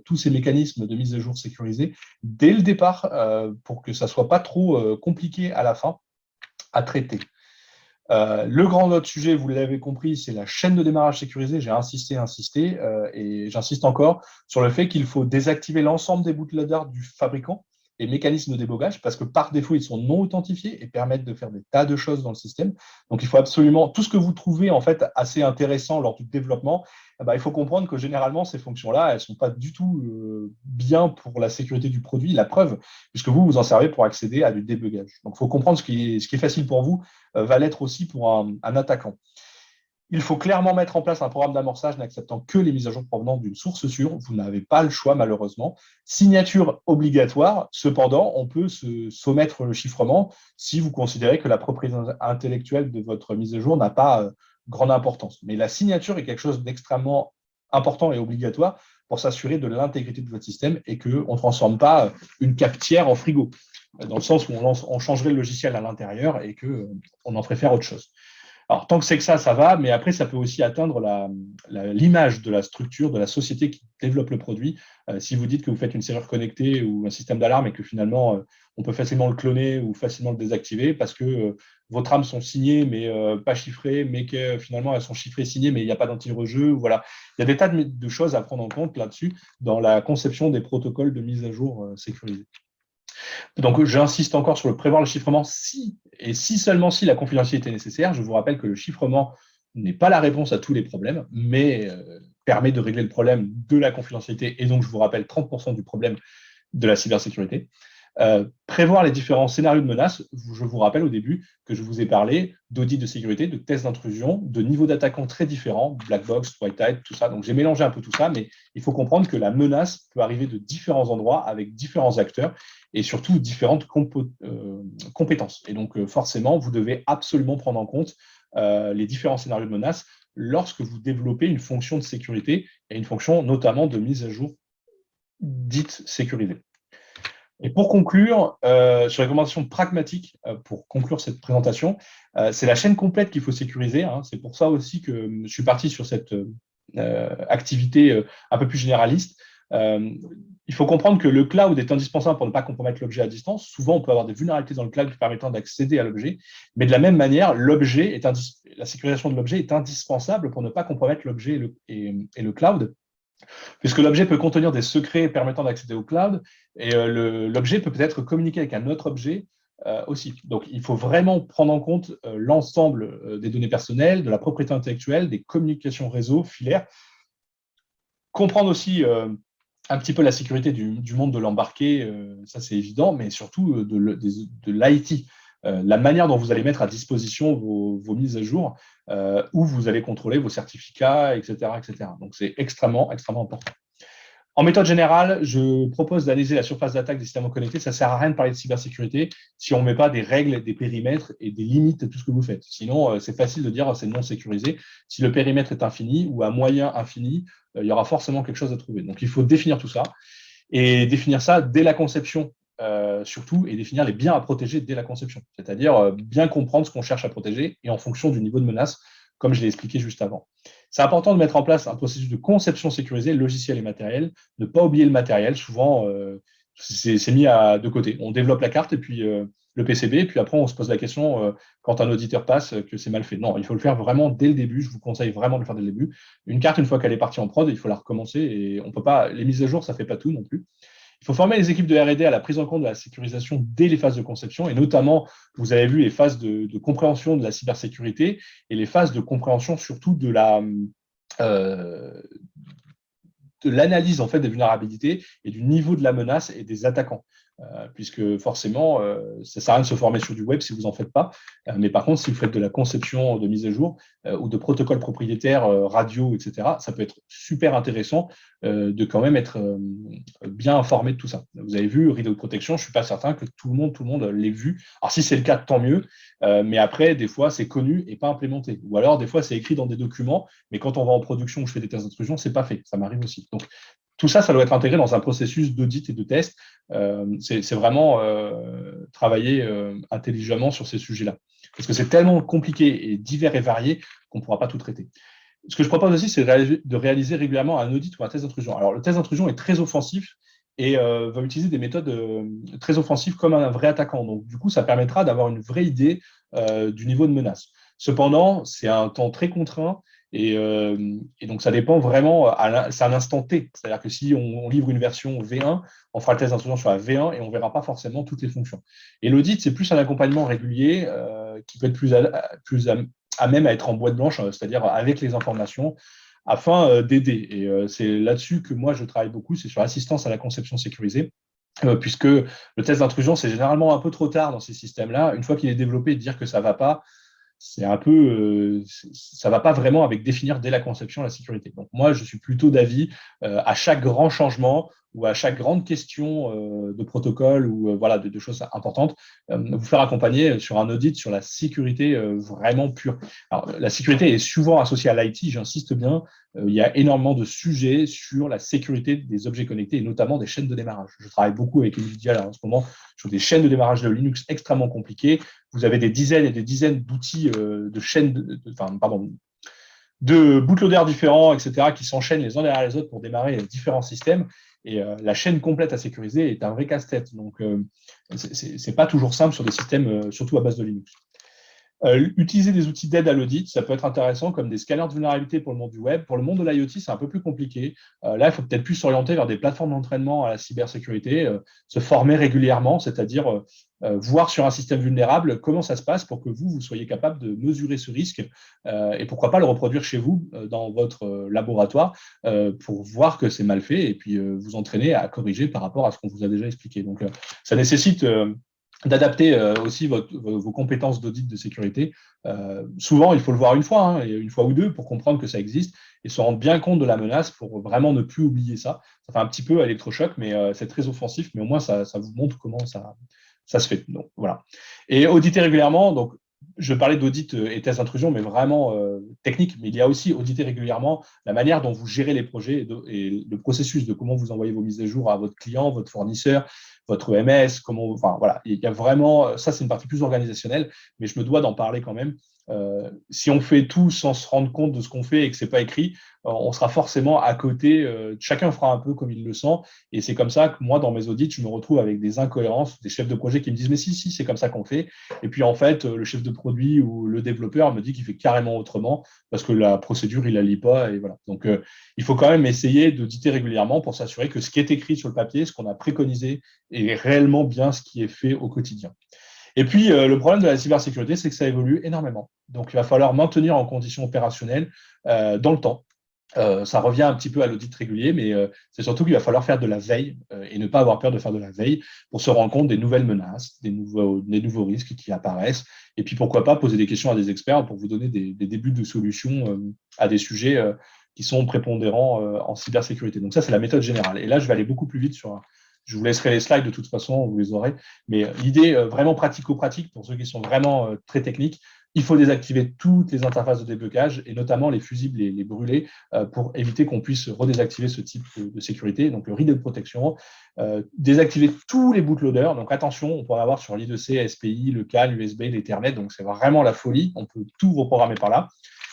tous ces mécanismes de mise à jour sécurisés dès le départ pour que ça ne soit pas trop compliqué à la fin à traiter. Le grand autre sujet, vous l'avez compris, c'est la chaîne de démarrage sécurisée. J'ai insisté, et j'insiste encore sur le fait qu'il faut désactiver l'ensemble des bootloaders du fabricant et mécanismes de débogage parce que par défaut, ils sont non authentifiés et permettent de faire des tas de choses dans le système. Donc, il faut absolument, tout ce que vous trouvez en fait assez intéressant lors du développement, il faut comprendre que généralement, ces fonctions-là, elles ne sont pas du tout bien pour la sécurité du produit. La preuve, puisque vous en servez pour accéder à du débugage. Donc, il faut comprendre ce qui est facile pour vous va l'être aussi pour un attaquant. Il faut clairement mettre en place un programme d'amorçage n'acceptant que les mises à jour provenant d'une source sûre. Vous n'avez pas le choix, malheureusement. Signature obligatoire. Cependant, on peut se soumettre le chiffrement si vous considérez que la propriété intellectuelle de votre mise à jour n'a pas grande importance. Mais la signature est quelque chose d'extrêmement important et obligatoire pour s'assurer de l'intégrité de votre système et qu'on ne transforme pas une cafetière en frigo, dans le sens où on changerait le logiciel à l'intérieur et qu'on en ferait faire autre chose. Alors, tant que c'est que ça va, mais après, ça peut aussi atteindre l'image de la structure, de la société qui développe le produit. Si vous dites que vous faites une serrure connectée ou un système d'alarme et que finalement, on peut facilement le cloner ou facilement le désactiver parce que vos trames sont signées, mais pas chiffrées, mais que finalement, elles sont chiffrées, signées, mais il n'y a pas d'anti-rejeu. Voilà. Il y a des tas de choses à prendre en compte là-dessus dans la conception des protocoles de mise à jour sécurisés. Donc, j'insiste encore sur le prévoir le chiffrement si, et si seulement si la confidentialité est nécessaire. Je vous rappelle que le chiffrement n'est pas la réponse à tous les problèmes, mais permet de régler le problème de la confidentialité. Et donc, je vous rappelle 30% du problème de la cybersécurité. Prévoir les différents scénarios de menaces. Je vous rappelle au début que je vous ai parlé d'audit de sécurité, de tests d'intrusion, de niveaux d'attaquants très différents, black box, white hat, tout ça. Donc j'ai mélangé un peu tout ça, mais il faut comprendre que la menace peut arriver de différents endroits avec différents acteurs et surtout différentes compétences. Et donc forcément, vous devez absolument prendre en compte les différents scénarios de menace lorsque vous développez une fonction de sécurité et une fonction notamment de mise à jour dite sécurisée. Et pour conclure, sur les recommandations pragmatiques, pour conclure cette présentation, c'est la chaîne complète qu'il faut sécuriser. Hein. C'est pour ça aussi que je suis parti sur cette activité un peu plus généraliste. Il faut comprendre que le cloud est indispensable pour ne pas compromettre l'objet à distance. Souvent, on peut avoir des vulnérabilités dans le cloud permettant d'accéder à l'objet, mais de la même manière, la sécurisation de l'objet est indispensable pour ne pas compromettre l'objet et le cloud, puisque l'objet peut contenir des secrets permettant d'accéder au cloud, et l'objet peut peut-être communiquer avec un autre objet aussi. Donc, il faut vraiment prendre en compte l'ensemble des données personnelles, de la propriété intellectuelle, des communications réseau, filaires. Comprendre aussi un petit peu la sécurité du monde de l'embarqué, ça c'est évident, mais surtout de l'IT. La manière dont vous allez mettre à disposition vos mises à jour, où vous allez contrôler vos certificats, etc. etc. Donc, c'est extrêmement, extrêmement important. En méthode générale, je propose d'analyser la surface d'attaque des systèmes connectés. Ça ne sert à rien de parler de cybersécurité si on ne met pas des règles, des périmètres et des limites à tout ce que vous faites. Sinon, c'est facile de dire c'est non sécurisé. Si le périmètre est infini ou à moyen infini, il y aura forcément quelque chose à trouver. Donc, il faut définir tout ça et définir ça dès la conception. Surtout, et définir les biens à protéger dès la conception, c'est-à-dire bien comprendre ce qu'on cherche à protéger et en fonction du niveau de menace, comme je l'ai expliqué juste avant. C'est important de mettre en place un processus de conception sécurisé, logiciel et matériel, ne pas oublier le matériel. Souvent, c'est mis de côté. On développe la carte et puis le PCB, et puis après, on se pose la question, quand un auditeur passe, que c'est mal fait. Non, il faut le faire vraiment dès le début. Je vous conseille vraiment de le faire dès le début. Une carte, une fois qu'elle est partie en prod, il faut la recommencer et on peut pas. Les mises à jour, ça ne fait pas tout non plus. Il faut former les équipes de R&D à la prise en compte de la sécurisation dès les phases de conception, et notamment, vous avez vu les phases de compréhension de la cybersécurité et les phases de compréhension surtout de l'analyse en fait, des vulnérabilités et du niveau de la menace et des attaquants. Puisque forcément, ça ne sert à rien de se former sur du web si vous n'en faites pas. Mais par contre, si vous faites de la conception de mise à jour ou de protocoles propriétaires, radio, etc., ça peut être super intéressant de quand même être bien informé de tout ça. Vous avez vu, rideau de protection, je ne suis pas certain que tout le monde l'ait vu. Alors, si c'est le cas, tant mieux. Mais après, des fois, c'est connu et pas implémenté. Ou alors, des fois, c'est écrit dans des documents, mais quand on va en production où je fais des tests d'intrusion, ce n'est pas fait. Ça m'arrive aussi. Donc, tout ça, ça doit être intégré dans un processus d'audit et de test. C'est vraiment travailler intelligemment sur ces sujets-là. Parce que c'est tellement compliqué et divers et varié qu'on ne pourra pas tout traiter. Ce que je propose aussi, c'est de réaliser régulièrement un audit ou un test d'intrusion. Alors, le test d'intrusion est très offensif et va utiliser des méthodes très offensives comme un vrai attaquant. Donc, du coup, ça permettra d'avoir une vraie idée du niveau de menace. Cependant, c'est un temps très contraint. Et donc, ça dépend vraiment, c'est un instant T. C'est-à-dire que si on livre une version V1, on fera le test d'intrusion sur la V1 et on ne verra pas forcément toutes les fonctions. Et l'audit, c'est plus un accompagnement régulier qui peut être plus à même à être en boîte blanche, c'est-à-dire avec les informations, afin d'aider. Et c'est là-dessus que moi, je travaille beaucoup, c'est sur l'assistance à la conception sécurisée. Puisque le test d'intrusion, c'est généralement un peu trop tard dans ces systèmes-là. Une fois qu'il est développé, dire que ça ne va pas, c'est un peu, ça ne va pas vraiment avec définir dès la conception la sécurité. Donc moi, je suis plutôt d'avis, à chaque grand changement, ou à chaque grande question de protocole ou voilà, de choses importantes, vous faire accompagner sur un audit sur la sécurité vraiment pure. Alors, la sécurité est souvent associée à l'IT, j'insiste bien. Il y a énormément de sujets sur la sécurité des objets connectés et notamment des chaînes de démarrage. Je travaille beaucoup avec NVIDIA en ce moment sur des chaînes de démarrage de Linux extrêmement compliquées. Vous avez des dizaines et des dizaines d'outils de chaînes, de bootloaders différents, etc., qui s'enchaînent les uns derrière les autres pour démarrer différents systèmes. Et la chaîne complète à sécuriser est un vrai casse-tête. Donc, c'est pas toujours simple sur des systèmes, surtout à base de Linux. Utiliser des outils d'aide à l'audit, ça peut être intéressant, comme des scanners de vulnérabilité pour le monde du web. Pour le monde de l'IoT, c'est un peu plus compliqué. Là, il faut peut-être plus s'orienter vers des plateformes d'entraînement à la cybersécurité, se former régulièrement, c'est-à-dire voir sur un système vulnérable comment ça se passe pour que vous soyez capable de mesurer ce risque et pourquoi pas le reproduire chez vous dans votre laboratoire pour voir que c'est mal fait et puis vous entraîner à corriger par rapport à ce qu'on vous a déjà expliqué. Donc, ça nécessite d'adapter aussi vos compétences d'audit de sécurité. Souvent, il faut le voir une fois, et une fois ou deux pour comprendre que ça existe et se rendre bien compte de la menace pour vraiment ne plus oublier ça. Ça fait un petit peu électrochoc, mais c'est très offensif, mais au moins ça vous montre comment ça se fait. Donc, voilà. Et auditer régulièrement, donc je parlais d'audit et test d'intrusion, mais vraiment technique, mais il y a aussi auditer régulièrement la manière dont vous gérez les projets et le processus de comment vous envoyez vos mises à jour à votre client, votre fournisseur, votre MS, enfin voilà, il y a vraiment, ça c'est une partie plus organisationnelle, mais je me dois d'en parler quand même. Si on fait tout sans se rendre compte de ce qu'on fait et que c'est pas écrit, on sera forcément à côté. Chacun fera un peu comme il le sent, et c'est comme ça que moi, dans mes audits, je me retrouve avec des incohérences, des chefs de projet qui me disent mais si, c'est comme ça qu'on fait. Et puis en fait, le chef de produit ou le développeur me dit qu'il fait carrément autrement parce que la procédure il la lit pas et voilà. Donc il faut quand même essayer d'auditer régulièrement pour s'assurer que ce qui est écrit sur le papier, ce qu'on a préconisé, est réellement bien ce qui est fait au quotidien. Et puis, le problème de la cybersécurité, c'est que ça évolue énormément. Donc, il va falloir maintenir en conditions opérationnelles dans le temps. Ça revient un petit peu à l'audit régulier, mais c'est surtout qu'il va falloir faire de la veille et ne pas avoir peur de faire de la veille pour se rendre compte des nouvelles menaces, des nouveaux risques qui apparaissent. Et puis, pourquoi pas poser des questions à des experts pour vous donner des débuts de solutions à des sujets qui sont prépondérants en cybersécurité. Donc, ça, c'est la méthode générale. Et là, je vais aller beaucoup plus vite sur je vous laisserai les slides de toute façon, vous les aurez. Mais l'idée vraiment pratico-pratique, pour ceux qui sont vraiment très techniques, il faut désactiver toutes les interfaces de déblocage et notamment les fusibles, les brûler pour éviter qu'on puisse redésactiver ce type de sécurité. Donc, le rideau de protection, désactiver tous les bootloaders. Donc, attention, on pourrait avoir sur l'I2C, SPI, le CAN, l'USB, l'Ethernet. Donc, c'est vraiment la folie. On peut tout reprogrammer par là.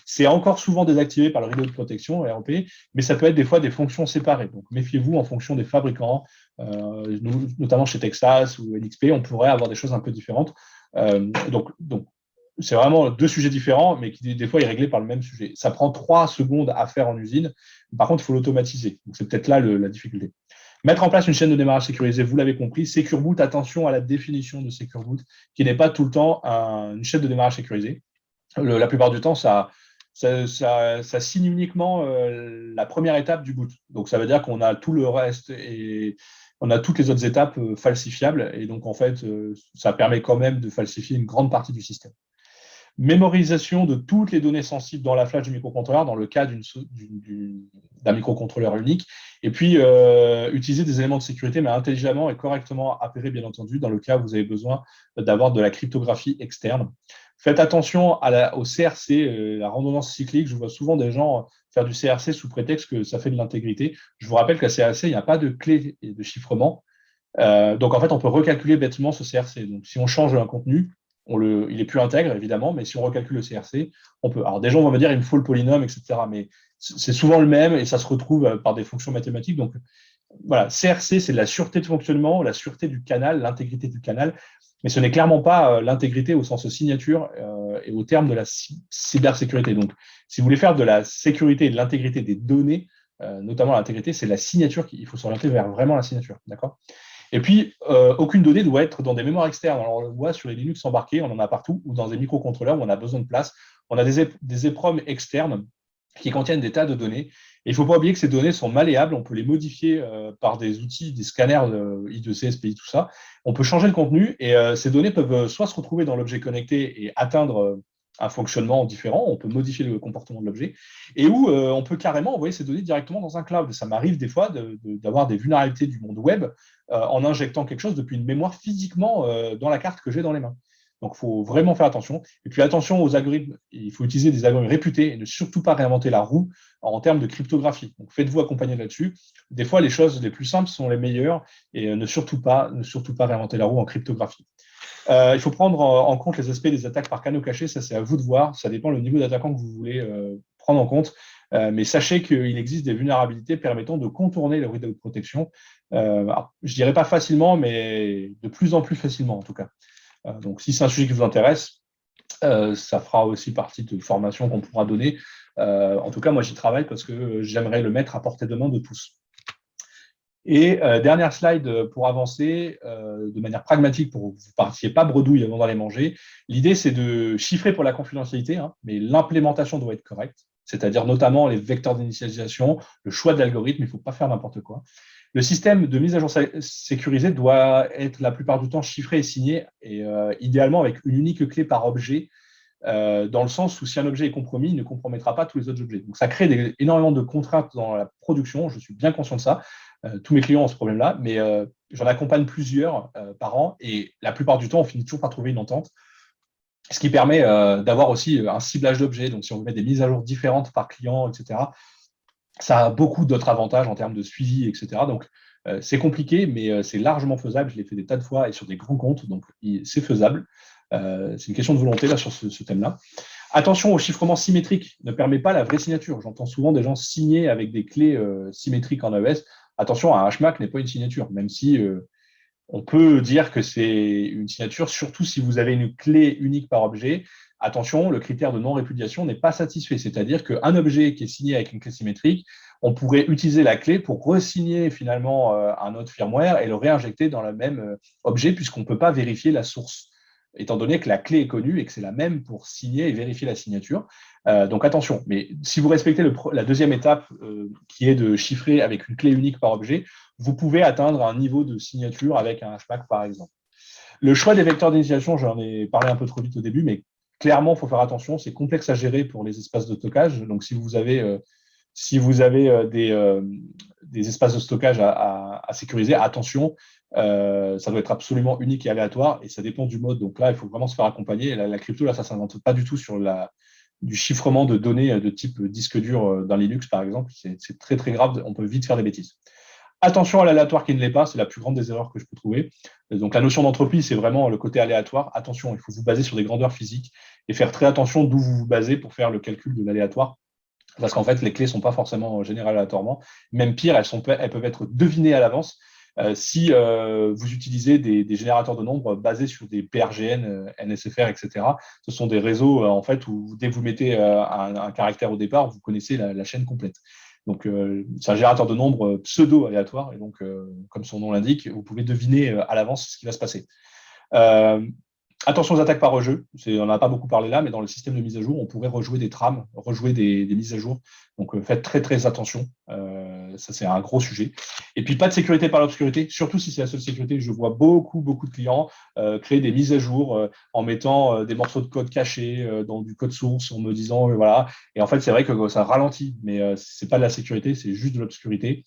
C'est encore souvent désactivé par le rideau de protection, RP, mais ça peut être des fois des fonctions séparées. Donc, méfiez-vous en fonction des fabricants. Notamment chez Texas ou NXP, on pourrait avoir des choses un peu différentes. Donc, c'est vraiment deux sujets différents, mais qui des fois est réglé par le même sujet. Ça prend 3 secondes à faire en usine. Par contre, il faut l'automatiser. Donc, c'est peut-être là la difficulté. Mettre en place une chaîne de démarrage sécurisée, vous l'avez compris. Secure Boot, attention à la définition de Secure Boot, qui n'est pas tout le temps une chaîne de démarrage sécurisée. La plupart du temps, ça signe uniquement la première étape du boot. Donc, ça veut dire qu'on a tout le reste et on a toutes les autres étapes falsifiables. Et donc, en fait, ça permet quand même de falsifier une grande partie du système. Mémorisation de toutes les données sensibles dans la flash du microcontrôleur, dans le cas d'un microcontrôleur unique. Et puis, utiliser des éléments de sécurité, mais intelligemment et correctement appairés, bien entendu, dans le cas où vous avez besoin d'avoir de la cryptographie externe. Faites attention au CRC, la redondance cyclique. Je vois souvent des gens faire du CRC sous prétexte que ça fait de l'intégrité. Je vous rappelle qu'à CRC, il n'y a pas de clé de chiffrement. Donc, en fait, on peut recalculer bêtement ce CRC. Donc, si on change un contenu, il est plus intègre, évidemment, mais si on recalcule le CRC, on peut. Alors, des gens vont me dire, il me faut le polynôme, etc. Mais c'est souvent le même et ça se retrouve par des fonctions mathématiques. Donc, voilà, CRC, c'est la sûreté de fonctionnement, la sûreté du canal, l'intégrité du canal. Mais ce n'est clairement pas l'intégrité au sens signature et au terme de la cybersécurité. Donc, si vous voulez faire de la sécurité et de l'intégrité des données, notamment l'intégrité, c'est la signature qu'il faut s'orienter vers vraiment la signature. D'accord ? Et puis, aucune donnée doit être dans des mémoires externes. Alors, on le voit sur les Linux embarqués, on en a partout, ou dans des microcontrôleurs où on a besoin de place. On a des EPROM externes qui contiennent des tas de données. Et il ne faut pas oublier que ces données sont malléables. On peut les modifier par des outils, des scanners I2C, SPI, tout ça. On peut changer le contenu et ces données peuvent soit se retrouver dans l'objet connecté et atteindre un fonctionnement différent, on peut modifier le comportement de l'objet, et où on peut carrément envoyer ces données directement dans un cloud. Ça m'arrive des fois d'avoir des vulnérabilités du monde web en injectant quelque chose depuis une mémoire physiquement dans la carte que j'ai dans les mains. Donc, il faut vraiment faire attention. Et puis, attention aux algorithmes. Il faut utiliser des algorithmes réputés et ne surtout pas réinventer la roue en termes de cryptographie. Donc, faites-vous accompagner là-dessus. Des fois, les choses les plus simples sont les meilleures et ne surtout pas réinventer la roue en cryptographie. Il faut prendre en compte les aspects des attaques par canaux cachés. Ça, c'est à vous de voir. Ça dépend du niveau d'attaquant que vous voulez prendre en compte. Mais sachez qu'il existe des vulnérabilités permettant de contourner le rideau de protection. Alors, je ne dirais pas facilement, mais de plus en plus facilement en tout cas. Donc, si c'est un sujet qui vous intéresse, ça fera aussi partie de formations qu'on pourra donner. En tout cas, moi, j'y travaille parce que j'aimerais le mettre à portée de main de tous. Et dernière slide pour avancer de manière pragmatique pour que vous ne partiez pas bredouille avant d'aller manger. L'idée, c'est de chiffrer pour la confidentialité, mais l'implémentation doit être correcte, c'est-à-dire notamment les vecteurs d'initialisation, le choix de l'algorithme, il ne faut pas faire n'importe quoi. Le système de mise à jour sécurisé doit être la plupart du temps chiffré et signé, et idéalement avec une unique clé par objet, dans le sens où si un objet est compromis, il ne compromettra pas tous les autres objets. Donc ça crée énormément de contraintes dans la production, je suis bien conscient de ça. Tous mes clients ont ce problème-là, mais j'en accompagne plusieurs par an, et la plupart du temps, on finit toujours par trouver une entente, ce qui permet d'avoir aussi un ciblage d'objets. Donc si on veut mettre des mises à jour différentes par client, etc., ça a beaucoup d'autres avantages en termes de suivi, etc. Donc, c'est compliqué, mais c'est largement faisable. Je l'ai fait des tas de fois et sur des grands comptes, donc c'est faisable. C'est une question de volonté là sur ce thème-là. Attention au chiffrement symétrique, ne permet pas la vraie signature. J'entends souvent des gens signer avec des clés symétriques en AES. Attention, un HMAC n'est pas une signature, même si on peut dire que c'est une signature, surtout si vous avez une clé unique par objet. Attention, le critère de non-répudiation n'est pas satisfait, c'est-à-dire qu'un objet qui est signé avec une clé symétrique, on pourrait utiliser la clé pour re-signer finalement un autre firmware et le réinjecter dans le même objet, puisqu'on ne peut pas vérifier la source, étant donné que la clé est connue et que c'est la même pour signer et vérifier la signature. Donc attention, mais si vous respectez la deuxième étape, qui est de chiffrer avec une clé unique par objet, vous pouvez atteindre un niveau de signature avec un HMAC, par exemple. Le choix des vecteurs d'initialisation, j'en ai parlé un peu trop vite au début, mais clairement, il faut faire attention. C'est complexe à gérer pour les espaces de stockage. Donc, si vous avez des espaces de stockage à sécuriser, attention, ça doit être absolument unique et aléatoire, et ça dépend du mode. Donc là, il faut vraiment se faire accompagner. La crypto, là, ça ne s'invente pas du tout sur du chiffrement de données de type disque dur dans Linux, par exemple. C'est très, très grave. On peut vite faire des bêtises. Attention à l'aléatoire qui ne l'est pas, c'est la plus grande des erreurs que je peux trouver. Donc la notion d'entropie, c'est vraiment le côté aléatoire. Attention, il faut vous baser sur des grandeurs physiques et faire très attention d'où vous vous basez pour faire le calcul de l'aléatoire. Parce qu'en fait, les clés ne sont pas forcément générées aléatoirement. Même pire, elles peuvent être devinées à l'avance si vous utilisez des générateurs de nombres basés sur des PRGN, NSFR, etc. Ce sont des réseaux en fait où dès que vous mettez un caractère au départ, vous connaissez la chaîne complète. Donc, c'est un générateur de nombres pseudo-aléatoire, et donc, comme son nom l'indique, vous pouvez deviner à l'avance ce qui va se passer. Attention aux attaques par rejeu, on n'en a pas beaucoup parlé là, mais dans le système de mise à jour, on pourrait rejouer des trames, rejouer des mises à jour. Donc, faites très, très attention. Ça, c'est un gros sujet. Et puis, pas de sécurité par l'obscurité, surtout si c'est la seule sécurité. Je vois beaucoup de clients créer des mises à jour en mettant des morceaux de code cachés dans du code source, en me disant, voilà. Et en fait, c'est vrai que ça ralentit, mais ce n'est pas de la sécurité, c'est juste de l'obscurité.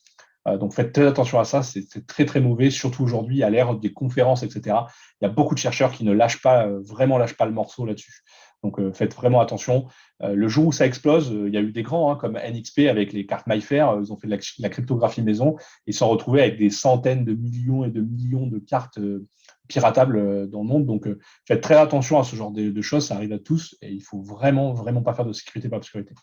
Donc, faites très attention à ça, c'est très, très mauvais, surtout aujourd'hui, à l'ère des conférences, etc. Il y a beaucoup de chercheurs qui ne lâchent pas le morceau là-dessus. Donc, faites vraiment attention. Le jour où ça explose, il y a eu des grands, comme NXP avec les cartes MyFair, ils ont fait de la cryptographie maison, et ils se sont retrouvés avec des centaines de millions et de millions de cartes piratables dans le monde. Donc, faites très attention à ce genre de choses, ça arrive à tous, et il ne faut vraiment, vraiment pas faire de sécurité par obscurité.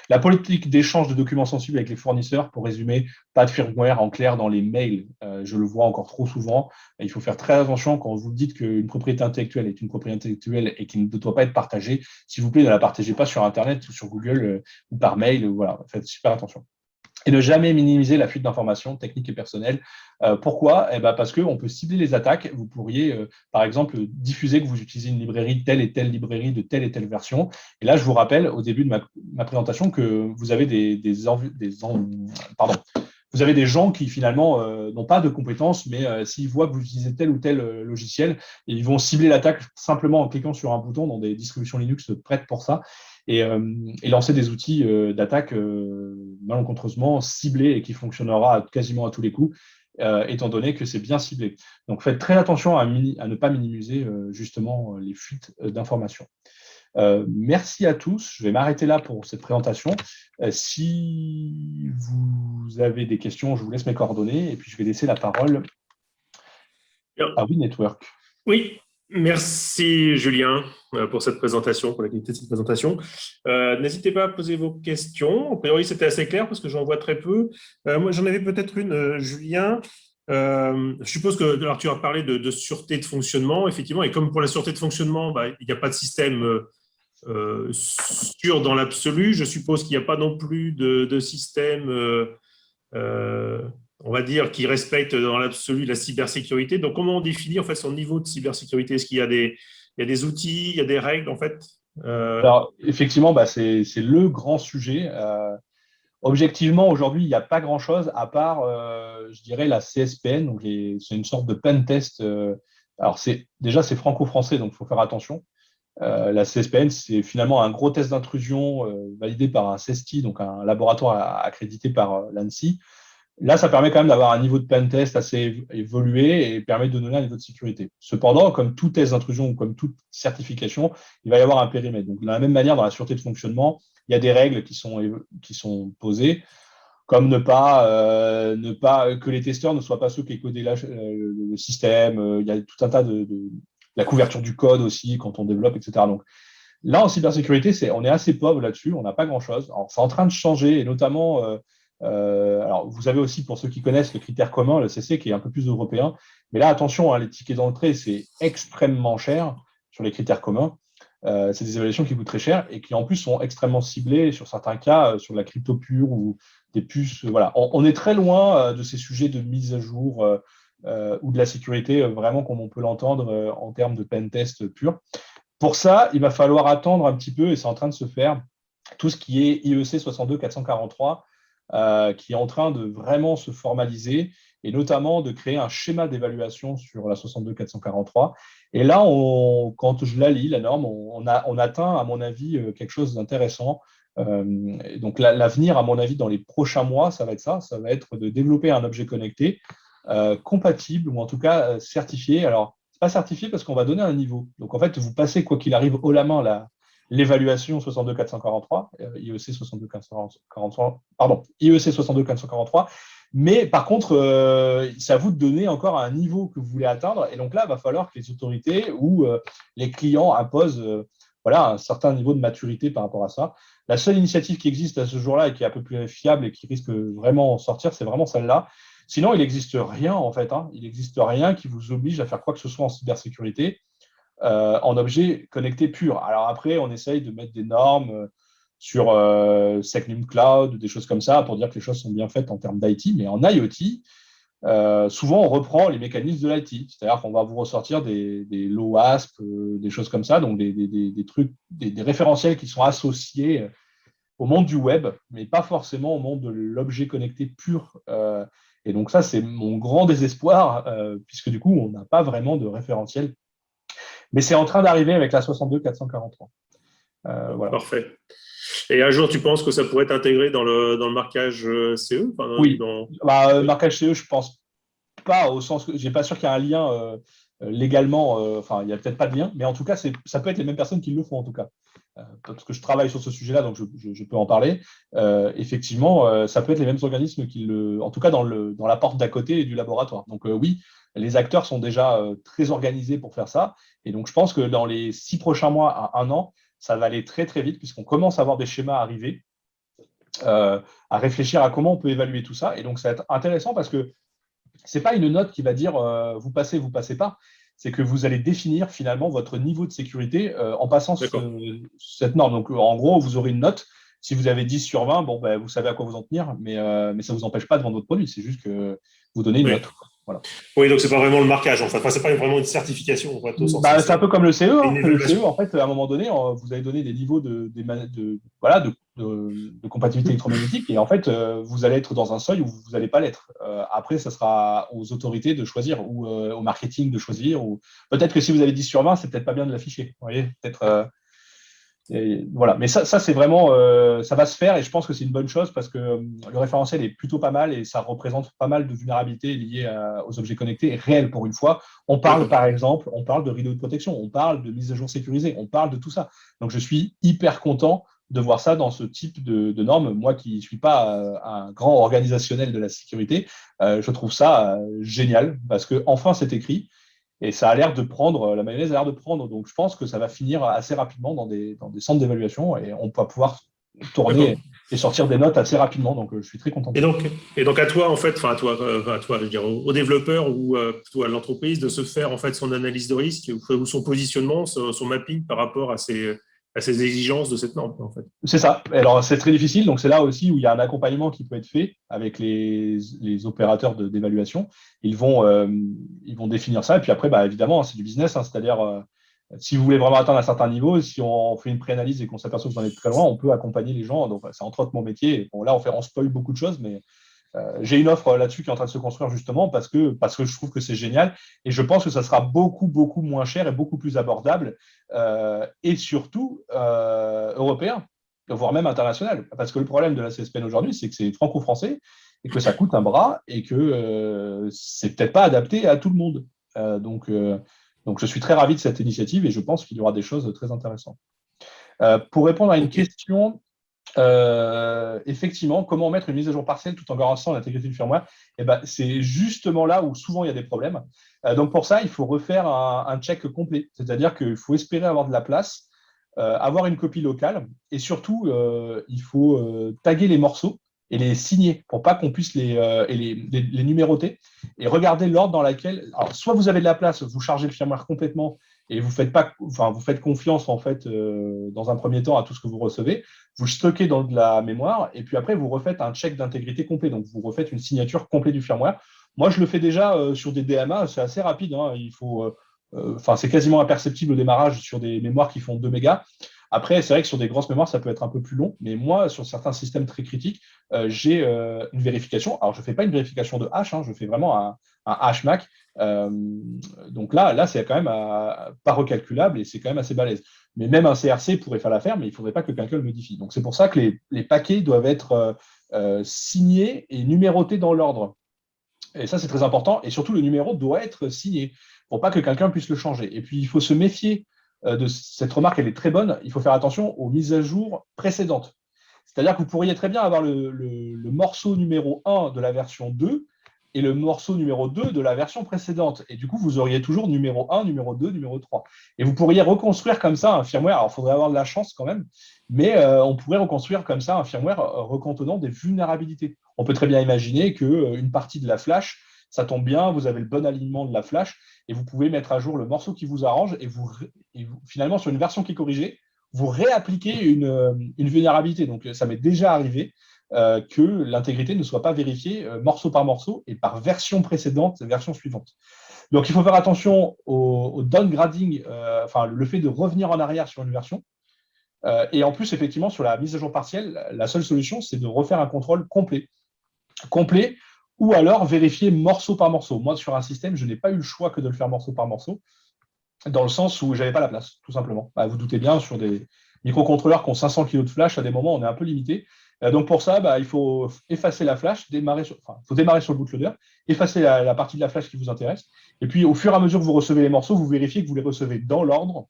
La politique d'échange de documents sensibles avec les fournisseurs, pour résumer, pas de firmware en clair dans les mails. Je le vois encore trop souvent. Il faut faire très attention quand vous dites qu'une propriété intellectuelle est une propriété intellectuelle et qui ne doit pas être partagée. S'il vous plaît, ne la partagez pas sur Internet ou sur Google ou par mail. Voilà, faites super attention. Et ne jamais minimiser la fuite d'informations techniques et personnelles. Pourquoi ? Parce qu'on peut cibler les attaques. Vous pourriez, par exemple, diffuser que vous utilisez une librairie, telle et telle librairie de telle et telle version. Et là, je vous rappelle au début de ma présentation que vous avez vous avez des gens qui finalement n'ont pas de compétences, mais s'ils voient que vous utilisez tel ou tel logiciel, ils vont cibler l'attaque simplement en cliquant sur un bouton dans des distributions Linux prêtes pour ça et lancer des outils d'attaque malencontreusement ciblés et qui fonctionnera quasiment à tous les coups, étant donné que c'est bien ciblé. Donc faites très attention à ne pas minimiser justement les fuites d'informations. Merci à tous. Je vais m'arrêter là pour cette présentation. Si vous avez des questions, je vous laisse mes coordonnées et puis je vais laisser la parole à WeNetwork. Oui, merci Julien pour cette présentation, pour la qualité de cette présentation. N'hésitez pas à poser vos questions. A priori, c'était assez clair parce que j'en vois très peu. Moi, j'en avais peut-être une, Julien. Je suppose que alors, tu as parlé de sûreté de fonctionnement, effectivement, et comme pour la sûreté de fonctionnement, il n'y a pas de système sûr dans l'absolu. Je suppose qu'il n'y a pas non plus de système, on va dire, qui respecte dans l'absolu la cybersécurité. Donc, comment on définit en fait son niveau de cybersécurité? Est-ce qu'il y a il y a des outils, il y a des règles en fait? Alors, effectivement, c'est le grand sujet. Objectivement, aujourd'hui, il n'y a pas grand-chose à part, je dirais, la CSPN. Donc, c'est une sorte de pen test. Alors, déjà, c'est franco-français, donc il faut faire attention. La CSPN, c'est finalement un gros test d'intrusion validé par un CESTI, donc un laboratoire accrédité par l'ANSSI. Là, ça permet quand même d'avoir un niveau de pen test assez évolué et permet de donner un niveau de sécurité. Cependant, comme tout test d'intrusion ou comme toute certification, il va y avoir un périmètre. Donc, de la même manière, dans la sûreté de fonctionnement, il y a des règles qui sont posées, comme ne pas que les testeurs ne soient pas ceux qui aient codé le système. Il y a tout un tas de la couverture du code aussi quand on développe, etc. Donc là, en cybersécurité, on est assez pauvre là-dessus, on n'a pas grand-chose. Alors, c'est en train de changer, et notamment, alors vous avez aussi, pour ceux qui connaissent, le critère commun, le CC, qui est un peu plus européen. Mais là, attention, hein, les tickets d'entrée, c'est extrêmement cher sur les critères communs. C'est des évaluations qui coûtent très cher et qui, en plus, sont extrêmement ciblées, sur certains cas, sur de la crypto pure ou des puces. Voilà. On est très loin de ces sujets de mise à jour ou de la sécurité, vraiment comme on peut l'entendre en termes de pen test pur. Pour ça, il va falloir attendre un petit peu, et c'est en train de se faire, tout ce qui est IEC 62443, qui est en train de vraiment se formaliser, et notamment de créer un schéma d'évaluation sur la 62443. Et là, quand je la lis, la norme, on atteint, à mon avis, quelque chose d'intéressant. Donc l'avenir, à mon avis, dans les prochains mois, ça va être de développer un objet connecté compatible, ou en tout cas certifié. Alors, ce n'est pas certifié parce qu'on va donner un niveau. Donc, en fait, vous passez, quoi qu'il arrive, haut la main l'évaluation 62443, IEC 62443, pardon, IEC 62443. Mais par contre, c'est à vous de donner encore un niveau que vous voulez atteindre. Et donc là, il va falloir que les autorités ou les clients imposent un certain niveau de maturité par rapport à ça. La seule initiative qui existe à ce jour-là et qui est un peu plus fiable et qui risque vraiment de sortir, c'est vraiment celle-là. Sinon, il n'existe rien, en fait. Il n'existe rien qui vous oblige à faire quoi que ce soit en cybersécurité en objet connecté pur. Alors après, on essaye de mettre des normes sur SecNum Cloud, des choses comme ça, pour dire que les choses sont bien faites en termes d'IT. Mais en IoT, souvent, on reprend les mécanismes de l'IT. C'est-à-dire qu'on va vous ressortir des LOASP, des choses comme ça, donc des trucs, des référentiels qui sont associés au monde du web, mais pas forcément au monde de l'objet connecté pur. Et donc ça, c'est mon grand désespoir, puisque du coup, on n'a pas vraiment de référentiel. Mais c'est en train d'arriver avec la 62443. Voilà. Parfait. Et un jour, tu penses que ça pourrait être intégré dans le marquage CE? Oui. Marquage CE, je pense pas, au sens que je n'ai pas sûr qu'il y a un lien légalement. Enfin, il n'y a peut-être pas de lien, mais en tout cas, ça peut être les mêmes personnes qui le font, en tout cas. Parce que je travaille sur ce sujet-là, donc je peux en parler. Effectivement, ça peut être les mêmes organismes en tout cas dans la porte d'à côté du laboratoire. Donc oui, les acteurs sont déjà très organisés pour faire ça. Et donc je pense que dans les 6 prochains mois à 1 an, ça va aller très très vite puisqu'on commence à avoir des schémas arriver, à réfléchir à comment on peut évaluer tout ça. Et donc ça va être intéressant parce que ce n'est pas une note qui va dire vous passez pas. C'est que vous allez définir finalement votre niveau de sécurité en passant cette norme. Donc, en gros, vous aurez une note. Si vous avez 10 sur 20, vous savez à quoi vous en tenir, mais ça ne vous empêche pas de vendre votre produit. C'est juste que vous donnez une note. Voilà. Oui, donc c'est pas vraiment le marquage, en fait. Enfin, c'est pas vraiment une certification, en fait, au sens C'est un peu comme le CE. une Le évaluation. CE, en fait, à un moment donné, vous avez donné des niveaux voilà, de compatibilité électromagnétique et en fait, vous allez être dans un seuil où vous n'allez pas l'être. Après, ça sera aux autorités de choisir ou au marketing de choisir. Ou peut-être que si vous avez 10 sur 20, c'est peut-être pas bien de l'afficher. Vous voyez, peut-être. Voilà, mais ça c'est vraiment, ça va se faire et je pense que c'est une bonne chose parce que le référentiel est plutôt pas mal et ça représente pas mal de vulnérabilités liées aux objets connectés réels pour une fois. On parle D'accord. par exemple, on parle de rideau de protection, on parle de mise à jour sécurisée, on parle de tout ça. Donc je suis hyper content de voir ça dans ce type de normes. Moi qui ne suis pas un grand organisationnel de la sécurité, je trouve ça génial parce que enfin c'est écrit. Et ça a l'air de prendre, la mayonnaise a l'air de prendre. Donc, je pense que ça va finir assez rapidement dans des centres d'évaluation et on va pouvoir D'accord. tourner et sortir des notes assez rapidement. Donc, je suis très content de Et ça. donc, et donc à toi, en fait, enfin à toi, je veux dire, au développeur ou plutôt à l'entreprise de se faire en fait son analyse de risque ou son positionnement, son mapping par rapport à ces exigences de cette norme, en fait. C'est ça. Alors, c'est très difficile. Donc, c'est là aussi où il y a un accompagnement qui peut être fait avec les opérateurs d'évaluation. Ils vont définir ça. Et puis après, bah, évidemment, c'est du business. Hein, c'est-à-dire, si vous voulez vraiment atteindre un certain niveau, si on fait une préanalyse et qu'on s'aperçoit que vous en êtes très loin, on peut accompagner les gens. Donc, c'est entre autres mon métier. Bon, là, on spoil beaucoup de choses, mais j'ai une offre là-dessus qui est en train de se construire justement parce que je trouve que c'est génial et je pense que ça sera beaucoup, beaucoup moins cher et beaucoup plus abordable et surtout européen, voire même international. Parce que le problème de la CSPN aujourd'hui, c'est que c'est franco-français et que ça coûte un bras et que c'est peut-être pas adapté à tout le monde. Donc, je suis très ravi de cette initiative et je pense qu'il y aura des choses très intéressantes. Pour répondre à une Ok. question, effectivement, comment mettre une mise à jour partielle tout en garantissant l'intégrité du firmware? Eh ben, c'est justement là où souvent il y a des problèmes. Donc pour ça, il faut refaire un check complet. C'est-à-dire qu'il faut espérer avoir de la place, avoir une copie locale et surtout, il faut taguer les morceaux et les signer pour pas qu'on puisse les numéroter et regarder l'ordre dans lequel, alors, soit vous avez de la place, vous chargez le firmware complètement et vous faites pas, enfin, vous faites confiance en fait dans un premier temps à tout ce que vous recevez, vous le stockez dans de la mémoire et puis après vous refaites un check d'intégrité complet, donc vous refaites une signature complète du firmware. Moi, je le fais déjà sur des DMA, c'est assez rapide. Hein, c'est quasiment imperceptible au démarrage sur des mémoires qui font 2 mégas. Après, c'est vrai que sur des grosses mémoires, ça peut être un peu plus long, mais moi, sur certains systèmes très critiques, j'ai une vérification. Alors, je ne fais pas une vérification de hash, hein, je fais vraiment un hashMAC. Donc là, c'est quand même pas recalculable et c'est quand même assez balèze. Mais même un CRC pourrait faire l'affaire, mais il ne faudrait pas que quelqu'un le modifie. Donc, c'est pour ça que les paquets doivent être signés et numérotés dans l'ordre. Et ça, c'est très important. Et surtout, le numéro doit être signé pour pas que quelqu'un puisse le changer. Et puis, il faut se méfier de cette remarque, elle est très bonne. Il faut faire attention aux mises à jour précédentes. C'est-à-dire que vous pourriez très bien avoir le morceau numéro 1 de la version 2 et le morceau numéro 2 de la version précédente. Et du coup, vous auriez toujours numéro 1, numéro 2, numéro 3. Et vous pourriez reconstruire comme ça un firmware. Alors, il faudrait avoir de la chance quand même, mais on pourrait reconstruire comme ça un firmware recontenant des vulnérabilités. On peut très bien imaginer qu'une partie de la flash, ça tombe bien, vous avez le bon alignement de la flash, et vous pouvez mettre à jour le morceau qui vous arrange, finalement, sur une version qui est corrigée, vous réappliquez une vulnérabilité. Donc, ça m'est déjà arrivé que l'intégrité ne soit pas vérifiée morceau par morceau et par version précédente, version suivante. Donc, il faut faire attention au downgrading, le fait de revenir en arrière sur une version. Et en plus, effectivement, sur la mise à jour partielle, la seule solution, c'est de refaire un contrôle complet. Complet, ou alors vérifier morceau par morceau. Moi, sur un système, je n'ai pas eu le choix que de le faire morceau par morceau, dans le sens où je n'avais pas la place, tout simplement. Bah, vous doutez bien, sur des microcontrôleurs qui ont 500 kg de flash, à des moments, on est un peu limité. Donc pour ça, il faut effacer la flash, il faut démarrer sur le bootloader, effacer la partie de la flash qui vous intéresse, et puis au fur et à mesure que vous recevez les morceaux, vous vérifiez que vous les recevez dans l'ordre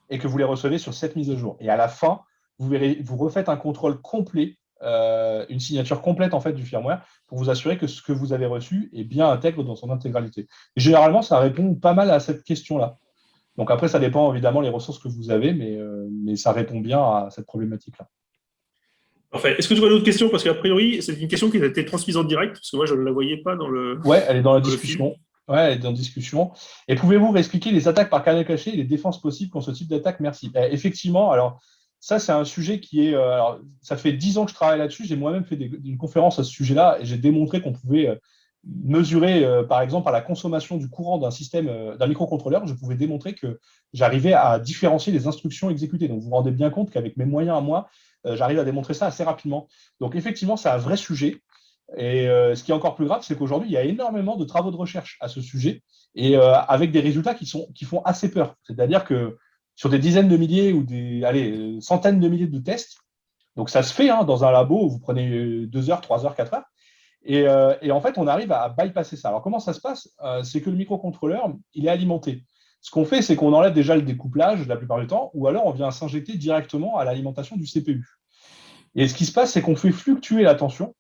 et que vous les recevez sur cette mise à jour. Et à la fin, vous refaites un contrôle complet, une signature complète en fait du firmware pour vous assurer que ce que vous avez reçu est bien intègre dans son intégralité. Et généralement, ça répond pas mal à cette question-là. Donc après, ça dépend évidemment des ressources que vous avez, mais ça répond bien à cette problématique-là. Parfait. Est-ce que tu as d'autres questions? Parce qu'a priori, c'est une question qui a été transmise en direct, parce que moi, je ne la voyais pas Ouais, elle est dans la dans le fil. discussion. Ouais, elle est dans la discussion. Et pouvez-vous réexpliquer les attaques par kernel caché et les défenses possibles contre ce type d'attaque? Merci. Effectivement, alors ça, c'est un sujet qui est. Alors, ça fait 10 ans que je travaille là-dessus. J'ai moi-même fait une conférence à ce sujet-là et j'ai démontré qu'on pouvait mesuré, par exemple, par la consommation du courant d'un système, d'un microcontrôleur, je pouvais démontrer que j'arrivais à différencier les instructions exécutées. Donc, vous vous rendez bien compte qu'avec mes moyens à moi, j'arrive à démontrer ça assez rapidement. Donc, effectivement, c'est un vrai sujet. Et ce qui est encore plus grave, c'est qu'aujourd'hui, il y a énormément de travaux de recherche à ce sujet et avec des résultats qui font assez peur. C'est-à-dire que sur des dizaines de milliers ou centaines de milliers de tests, donc ça se fait hein, dans un labo où vous prenez 2 heures, 3 heures, 4 heures, et en fait, on arrive à bypasser ça. Alors, comment ça se passe? C'est que le microcontrôleur, il est alimenté. Ce qu'on fait, c'est qu'on enlève déjà le découplage la plupart du temps, ou alors on vient s'injecter directement à l'alimentation du CPU. Et ce qui se passe, c'est qu'on fait fluctuer la tension.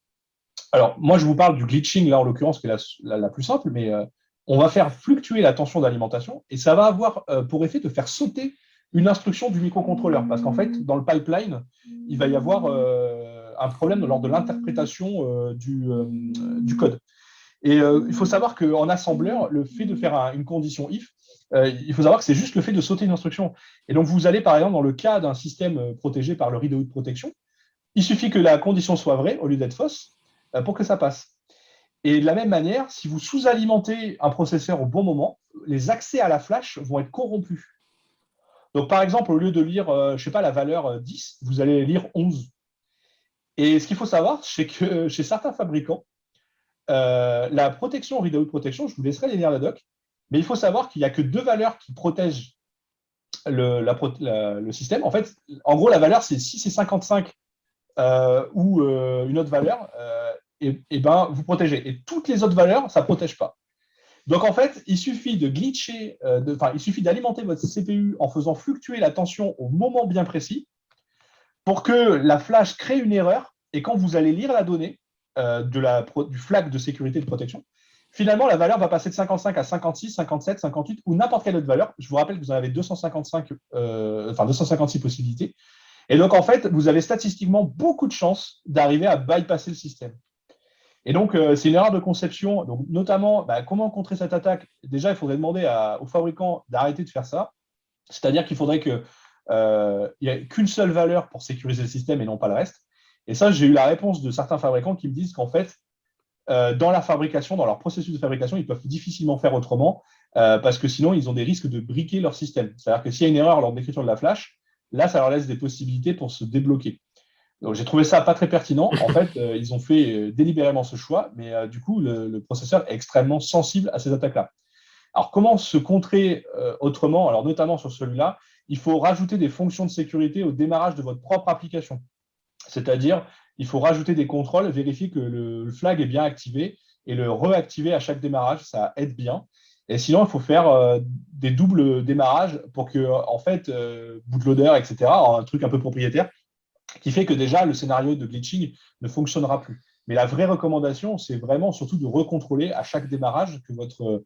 Alors, moi, je vous parle du glitching, là, en l'occurrence, qui est la plus simple, mais on va faire fluctuer la tension d'alimentation et ça va avoir pour effet de faire sauter une instruction du microcontrôleur. Parce qu'en fait, dans le pipeline, il va y avoir un problème lors de l'interprétation du code. Et il faut savoir qu'en assembleur, le fait de faire une condition if, il faut savoir que c'est juste le fait de sauter une instruction. Et donc, vous allez, par exemple, dans le cas d'un système protégé par le readout protection, il suffit que la condition soit vraie au lieu d'être fausse pour que ça passe. Et de la même manière, si vous sous-alimentez un processeur au bon moment, les accès à la flash vont être corrompus. Donc, par exemple, au lieu de lire, je ne sais pas, la valeur 10, vous allez lire 11. Et ce qu'il faut savoir, c'est que chez certains fabricants, la protection, readout protection, je vous laisserai les lire la doc, mais il faut savoir qu'il n'y a que 2 valeurs qui protègent le système. En fait, en gros, la valeur, c'est 6 et 55 ou une autre valeur, et ben, vous protégez. Et toutes les autres valeurs, ça ne protège pas. Donc, en fait, il suffit de glitcher, il suffit d'alimenter votre CPU en faisant fluctuer la tension au moment bien précis pour que la flash crée une erreur. Et quand vous allez lire la donnée du flag de sécurité de protection, finalement, la valeur va passer de 55 à 56, 57, 58 ou n'importe quelle autre valeur. Je vous rappelle que vous en avez 256 possibilités. Et donc, en fait, vous avez statistiquement beaucoup de chances d'arriver à bypasser le système. Et donc, c'est une erreur de conception. Donc, notamment, comment contrer cette attaque? Déjà, il faudrait demander aux fabricants d'arrêter de faire ça. C'est-à-dire qu'il faudrait qu'il n'y ait qu'une seule valeur pour sécuriser le système et non pas le reste. Et ça, j'ai eu la réponse de certains fabricants qui me disent qu'en fait, dans la fabrication, dans leur processus de fabrication, ils peuvent difficilement faire autrement parce que sinon, ils ont des risques de briquer leur système. C'est-à-dire que s'il y a une erreur lors de l'écriture de la flash, là, ça leur laisse des possibilités pour se débloquer. Donc, j'ai trouvé ça pas très pertinent. En fait, ils ont fait délibérément ce choix, mais du coup, le processeur est extrêmement sensible à ces attaques-là. Alors, comment se contrer autrement? Alors, notamment sur celui-là, il faut rajouter des fonctions de sécurité au démarrage de votre propre application. C'est-à-dire, il faut rajouter des contrôles, vérifier que le flag est bien activé et le réactiver à chaque démarrage, ça aide bien. Et sinon, il faut faire des doubles démarrages pour que, en fait, bootloader, etc., un truc un peu propriétaire, qui fait que déjà, le scénario de glitching ne fonctionnera plus. Mais la vraie recommandation, c'est vraiment surtout de recontrôler à chaque démarrage que votre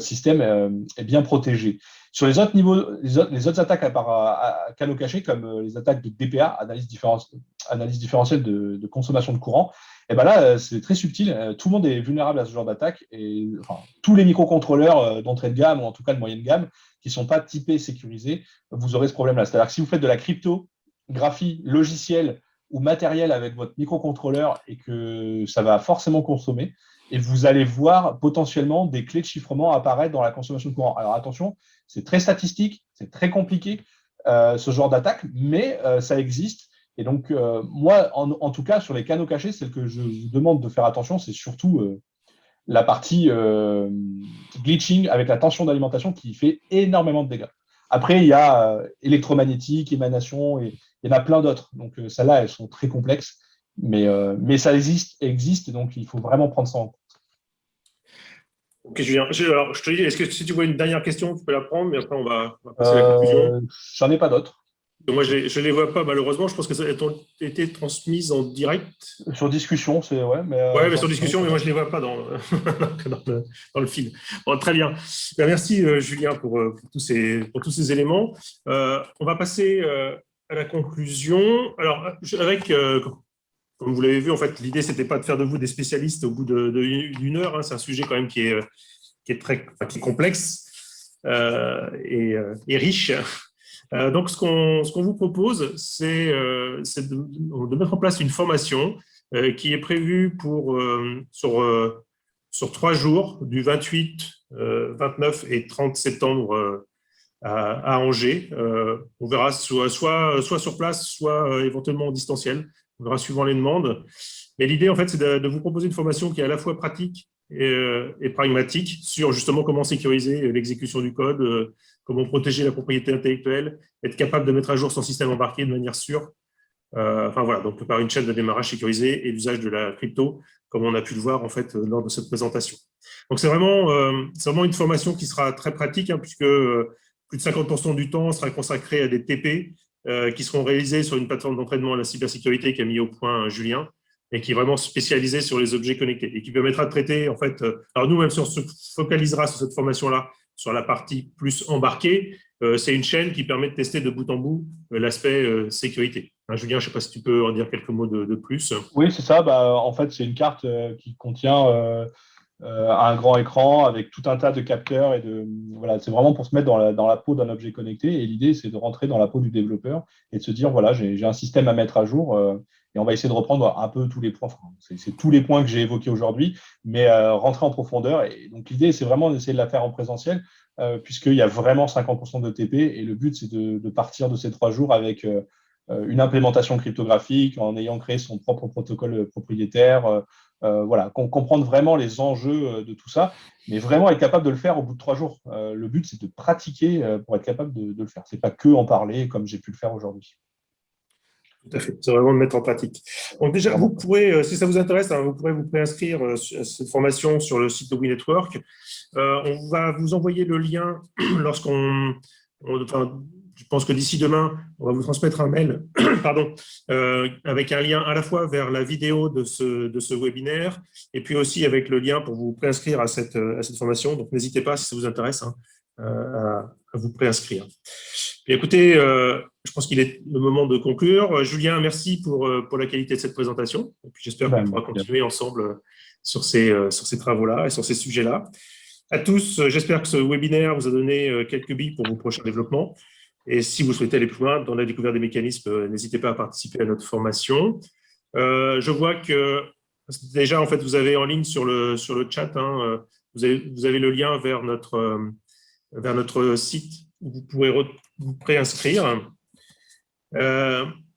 système est bien protégé. Sur les autres niveaux, les autres attaques à canaux cachés, comme les attaques de DPA, analyse différentielle de consommation de courant, et ben là, c'est très subtil. Tout le monde est vulnérable à ce genre d'attaque. Et tous les microcontrôleurs d'entrée de gamme, ou en tout cas de moyenne gamme, qui ne sont pas typés sécurisés, vous aurez ce problème-là. C'est-à-dire que si vous faites de la cryptographie logicielle ou matérielle avec votre microcontrôleur et que ça va forcément consommer, et vous allez voir potentiellement des clés de chiffrement apparaître dans la consommation de courant. Alors attention, c'est très statistique, c'est très compliqué ce genre d'attaque, mais ça existe. Et donc, moi, en tout cas, sur les canaux cachés, celle que je vous demande de faire attention, c'est surtout la partie glitching avec la tension d'alimentation qui fait énormément de dégâts. Après, il y a électromagnétique, émanation, et il y en a plein d'autres. Donc, celles-là, elles sont très complexes, mais ça existe, et donc il faut vraiment prendre ça en compte. Ok, Julien. Alors, je te dis, est-ce que si tu vois une dernière question, tu peux la prendre, mais après, on va passer à la conclusion. J'en ai pas d'autres. Moi, je ne les vois pas, malheureusement. Je pense que ça a été transmise en direct. Sur discussion, c'est ouais. Mais sur discussion, mais moi, je ne les vois pas dans le fil. Bon, très bien. Merci, Julien, pour tous ces éléments. On va passer à la conclusion. Alors, comme vous l'avez vu, en fait, l'idée, ce n'était pas de faire de vous des spécialistes au bout d'une heure. Hein. C'est un sujet quand même qui est complexe et riche. Donc, ce qu'on vous propose, c'est de mettre en place une formation qui est prévu sur 3 jours, du 28, 29 et 30 septembre à Angers. On verra soit sur place, soit éventuellement en distanciel. On verra suivant les demandes. Mais l'idée, en fait, c'est de vous proposer une formation qui est à la fois pratique et pragmatique sur justement comment sécuriser l'exécution du code, comment protéger la propriété intellectuelle, être capable de mettre à jour son système embarqué de manière sûre. Enfin voilà, donc préparer une chaîne de démarrage sécurisée et l'usage de la crypto, comme on a pu le voir en fait lors de cette présentation. Donc c'est vraiment une formation qui sera très pratique, hein, puisque plus de 50% du temps sera consacré à des TP qui seront réalisés sur une plateforme d'entraînement à la cybersécurité qu'a mis au point Julien et qui est vraiment spécialisée sur les objets connectés et qui permettra de traiter en fait. Alors nous, même si on se focalisera sur cette formation-là, sur la partie plus embarquée, c'est une chaîne qui permet de tester de bout en bout l'aspect sécurité. Hein, Julien, je ne sais pas si tu peux en dire quelques mots de plus. Oui, c'est ça. Bah, en fait, c'est une carte qui contient un grand écran avec tout un tas de capteurs voilà, c'est vraiment pour se mettre dans la peau d'un objet connecté. Et l'idée, c'est de rentrer dans la peau du développeur et de se dire voilà, j'ai un système à mettre à jour. Et on va essayer de reprendre un peu tous les points. Enfin, c'est tous les points que j'ai évoqués aujourd'hui, mais rentrer en profondeur. Et donc l'idée, c'est vraiment d'essayer de la faire en présentiel, puisqu'il y a vraiment 50% de TP. Et le but, c'est de partir de ces 3 jours avec une implémentation cryptographique, en ayant créé son propre protocole propriétaire. Voilà, comprendre vraiment les enjeux de tout ça, mais vraiment être capable de le faire au bout de 3 jours. Le but, c'est de pratiquer pour être capable de le faire. C'est pas que en parler comme j'ai pu le faire aujourd'hui. Tout à fait, c'est vraiment de mettre en pratique. Donc déjà, vous pourrez, si ça vous intéresse, hein, vous pourrez vous préinscrire à cette formation sur le site de WeNetwork. On va vous envoyer le lien enfin, je pense que d'ici demain, on va vous transmettre un mail pardon, avec un lien à la fois vers la vidéo de ce webinaire et puis aussi avec le lien pour vous préinscrire à cette formation. Donc, n'hésitez pas, si ça vous intéresse, hein, à vous préinscrire. Puis, écoutez, je pense qu'il est le moment de conclure. Julien, merci pour la qualité de cette présentation. Et puis, j'espère qu'on pourra continuer ensemble sur ces travaux-là et sur ces sujets-là. À tous, j'espère que ce webinaire vous a donné quelques billes pour vos prochains développements. Et si vous souhaitez aller plus loin dans la découverte des mécanismes, n'hésitez pas à participer à notre formation. Je vois que déjà, en fait, vous avez en ligne sur le chat, hein, vous avez le lien vers notre site où vous pourrez vous préinscrire.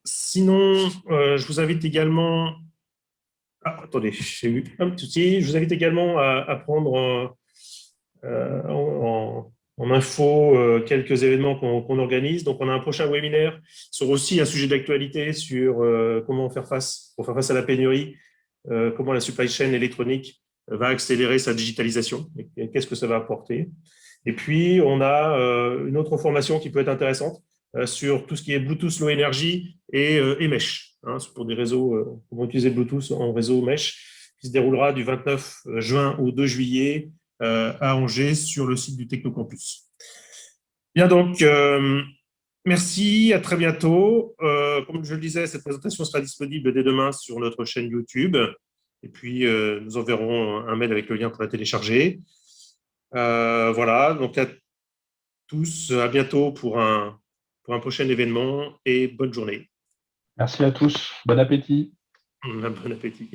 Sinon, je vous invite également… Ah, attendez, j'ai eu un petit souci. Je vous invite également à prendre en info quelques événements qu'on organise. Donc, on a un prochain webinaire sur aussi un sujet d'actualité sur comment faire face à la pénurie, comment la supply chain électronique va accélérer sa digitalisation et qu'est-ce que ça va apporter. Et puis, on a une autre formation qui peut être intéressante sur tout ce qui est Bluetooth Low Energy et Mesh, hein, pour des réseaux, comment utiliser Bluetooth en réseau Mesh, qui se déroulera du 29 juin au 2 juillet à Angers sur le site du Technocampus. Bien, donc, merci, à très bientôt. Comme je le disais, cette présentation sera disponible dès demain sur notre chaîne YouTube. Et puis, nous enverrons un mail avec le lien pour la télécharger. Voilà, donc à tous, à bientôt pour un prochain événement et bonne journée. Merci à tous. Bon appétit. Bon appétit.